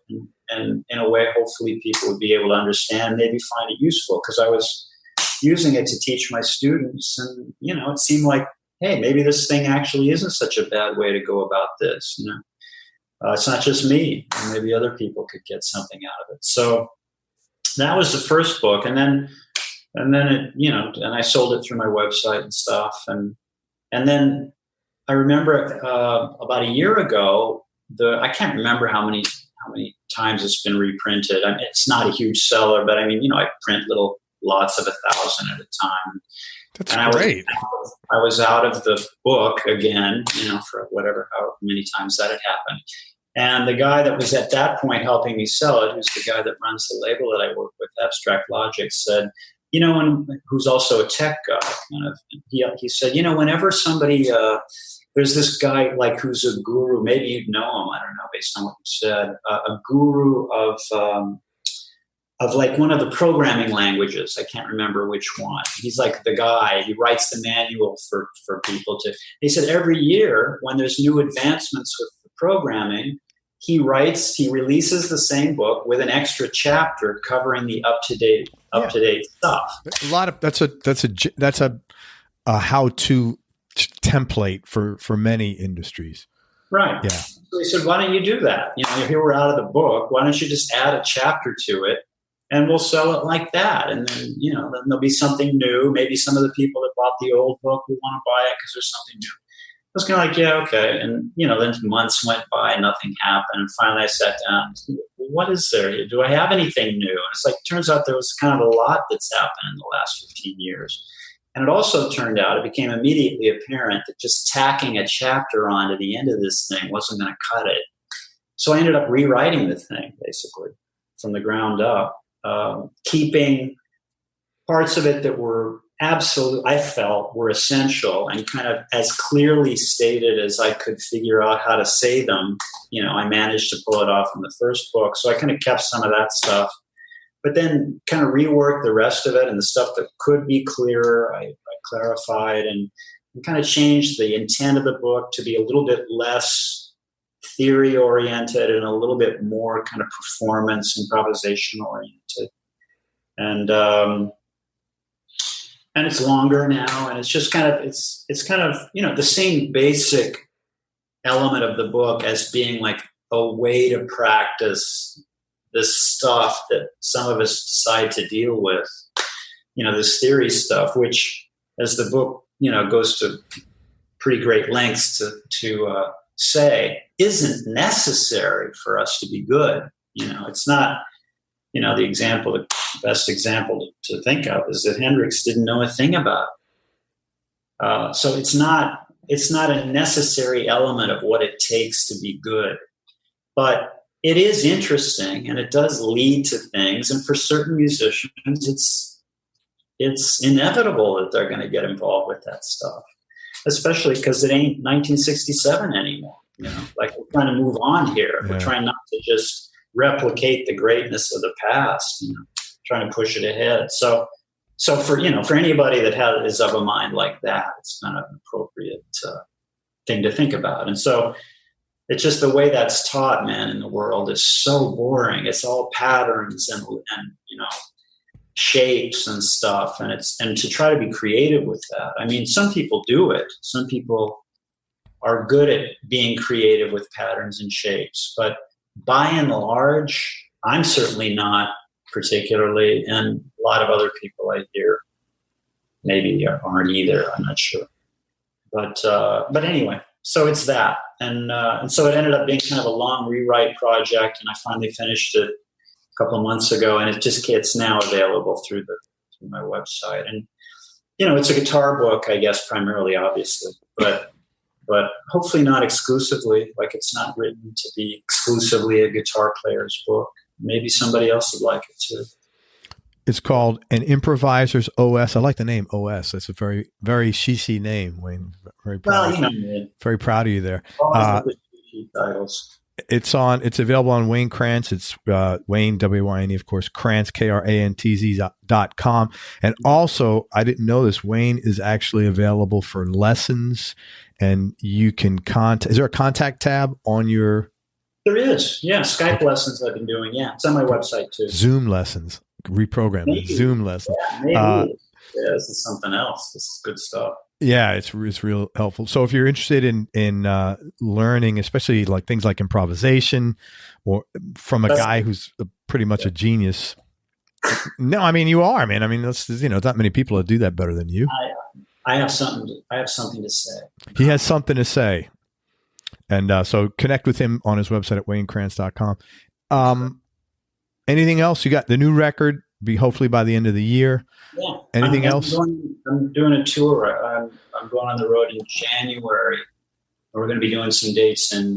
and in a way, hopefully people would be able to understand, maybe find it useful, because I was using it to teach my students. And, it seemed like, hey, maybe this thing actually isn't such a bad way to go about this. It's not just me. Maybe other people could get something out of it. So that was the first book. And then it, and I sold it through my website and stuff. And then I remember about a year ago, I can't remember how many times it's been reprinted. I mean, it's not a huge seller, but I mean, I print little lots of 1,000 at a time. That's great. I was out of the book again, for however many times that had happened. And the guy that was at that point helping me sell it, who's the guy that runs the label that I work with, Abstract Logic, said, who's also a tech guy, kind of, he said, whenever somebody, there's this guy like who's a guru, maybe you'd know him, I don't know, based on what you said, a guru of like one of the programming languages. I can't remember which one. He's like the guy, he writes the manual for people to, he said every year when there's new advancements with the programming, he releases the same book with an extra chapter covering the up-to-date stuff. A lot of, that's a how-to template for many industries. Right. Yeah. So he said, why don't you do that? Here we're out of the book. Why don't you just add a chapter to it, and we'll sell it like that? And then, then there'll be something new. Maybe some of the people that bought the old book will want to buy it because there's something new. I was kind of like, yeah, okay. And, then months went by, nothing happened. And finally I sat down and said, what is there? Do I have anything new? And it's like, it turns out there was kind of a lot that's happened in the last 15 years. And it also turned out, it became immediately apparent that just tacking a chapter onto the end of this thing wasn't going to cut it. So I ended up rewriting the thing, basically, from the ground up, keeping parts of it that were I felt were essential and kind of as clearly stated as I could figure out how to say them. I managed to pull it off in the first book. So I kind of kept some of that stuff, but then kind of reworked the rest of it, and the stuff that could be clearer, I clarified and kind of changed the intent of the book to be a little bit less theory oriented and a little bit more kind of performance, improvisation oriented. And it's longer now, and it's just kind of it's kind of the same basic element of the book as being like a way to practice this stuff that some of us decide to deal with, this theory stuff, which, as the book goes to pretty great lengths to say, isn't necessary for us to be good. It's not. The best example to think of is that Hendrix didn't know a thing about it. So it's not a necessary element of what it takes to be good, but it is interesting and it does lead to things. And for certain musicians, it's inevitable that they're going to get involved with that stuff, especially because it ain't 1967 anymore. Like we're trying to move on here. Yeah. We're trying not to just replicate the greatness of the past, trying to push it ahead. So for anybody that is of a mind like that, it's kind of an appropriate thing to think about. And so it's just the way that's taught, man, in the world is so boring. It's all patterns and shapes and stuff. And to try to be creative with that. I mean, some people do it. Some people are good at being creative with patterns and shapes, but by and large, I'm certainly not particularly, and a lot of other people I hear maybe aren't either. I'm not sure. But anyway, so it's that. And so it ended up being kind of a long rewrite project, and I finally finished it a couple of months ago, and it's now available through my website. And, it's a guitar book, I guess, primarily, obviously, but hopefully not exclusively. Like, it's not written to be exclusively a guitar player's book. Maybe somebody else would like it too. It's called An Improviser's OS. I like the name OS. That's a very, very cheesy name, Wayne. Very proud. Well, man. Very proud of you there. Titles. It's available on Wayne Krantz. It's Wayne, W-Y-N-E, of course, Krantz, KRANTZ.com. And also, I didn't know this, Wayne is actually available for lessons, and you can is there a contact tab on your? There is. Yeah. Skype lessons I've been doing. Yeah. It's on my website too. Zoom lessons. Reprogramming. Zoom lessons. Yeah, maybe. This is something else. This is good stuff. Yeah, it's real helpful. So if you're interested in learning, especially like things like improvisation, or from a guy who's pretty much a genius. No, I mean, you are, man. I mean, there's not many people that do that better than you. I have something to say. He has something to say. And so connect with him on his website at waynekrantz.com. Anything else? You got the new record, be hopefully by the end of the year. Yeah. Anything else? I'm doing a tour. I'm going on the road in January. We're going to be doing some dates in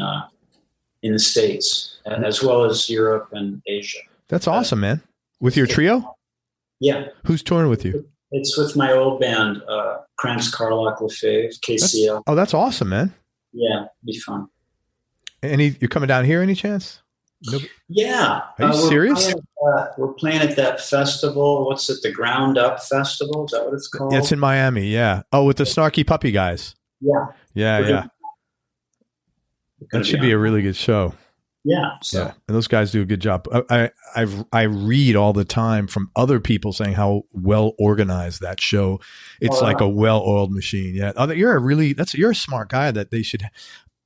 the States, as well as Europe and Asia. That's awesome, man. With your trio? Yeah. Who's touring with you? It's with my old band, Krantz, Carlock, LaFave, KCL. That's awesome, man. Yeah, it'd be fun. You're coming down here any chance? Nope. Yeah. Are you serious? We're playing at that festival. What's it? The Ground Up Festival? Is that what it's called? It's in Miami. Yeah. Oh, with the Snarky Puppy guys. Yeah. Yeah. That should be a really good show. Yeah. So. Yeah. And those guys do a good job. I read all the time from other people saying how well organized that show. It's like a well-oiled machine. Yeah. You're a smart guy that they should.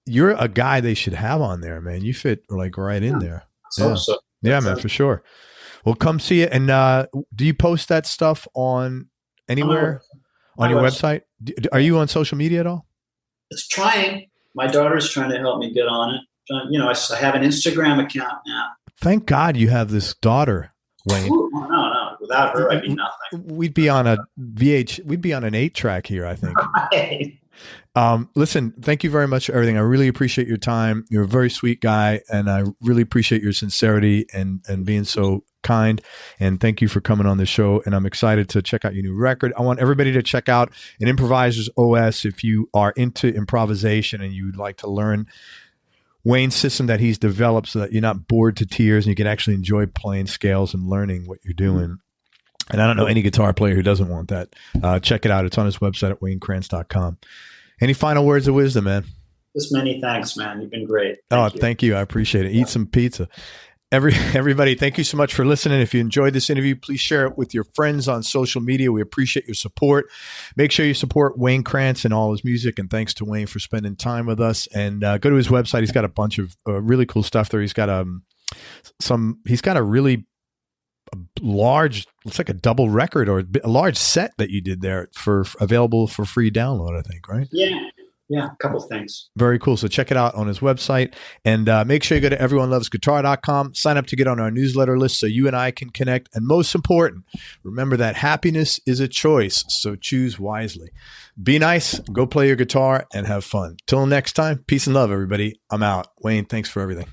You're a guy they should have on there, man. You fit like right in there. So. Yeah, man, for sure. Well, come see it. And do you post that stuff on anywhere on your website? Are you on social media at all? It's trying. My daughter's trying to help me get on it. I have an Instagram account now. Thank God you have this daughter, Wayne. Ooh, no. Without her, I'd be nothing. We'd be on an 8-track here, I think. Right. Listen, thank you very much for everything. I really appreciate your time. You're a very sweet guy, and I really appreciate your sincerity and being so kind. And thank you for coming on the show. And I'm excited to check out your new record. I want everybody to check out An Improviser's OS if you are into improvisation and you'd like to learn Wayne's system that he's developed so that you're not bored to tears and you can actually enjoy playing scales and learning what you're doing. And I don't know any guitar player who doesn't want that. Check it out. It's on his website at waynekrantz.com. Any final words of wisdom, man? Just many thanks, man. You've been great. Thank you. I appreciate it. Eat some pizza. Everybody, thank you so much for listening. If you enjoyed this interview, please share it with your friends on social media. We appreciate your support. Make sure you support Wayne Krantz and all his music. And thanks to Wayne for spending time with us. And go to his website. He's got a bunch of really cool stuff there. He's got a really large, looks like a double record or a large set that you did there available for free download, I think, right? Yeah, a couple of things. Very cool. So check it out on his website, and make sure you go to everyonelovesguitar.com, sign up to get on our newsletter list so you and I can connect. And most important, remember that happiness is a choice, so choose wisely. Be nice, go play your guitar, and have fun. Till next time, peace and love, everybody. I'm out. Wayne, thanks for everything.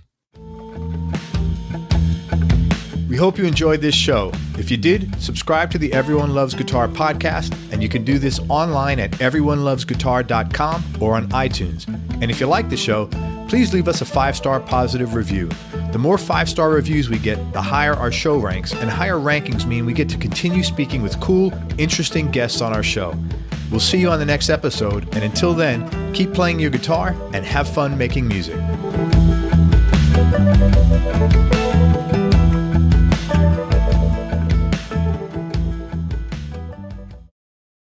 We hope you enjoyed this show. If you did, subscribe to the Everyone Loves Guitar podcast, and you can do this online at everyonelovesguitar.com or on iTunes. And if you like the show, please leave us a 5-star positive review. The more 5-star reviews we get, the higher our show ranks, and higher rankings mean we get to continue speaking with cool, interesting guests on our show. We'll see you on the next episode, and until then, keep playing your guitar and have fun making music.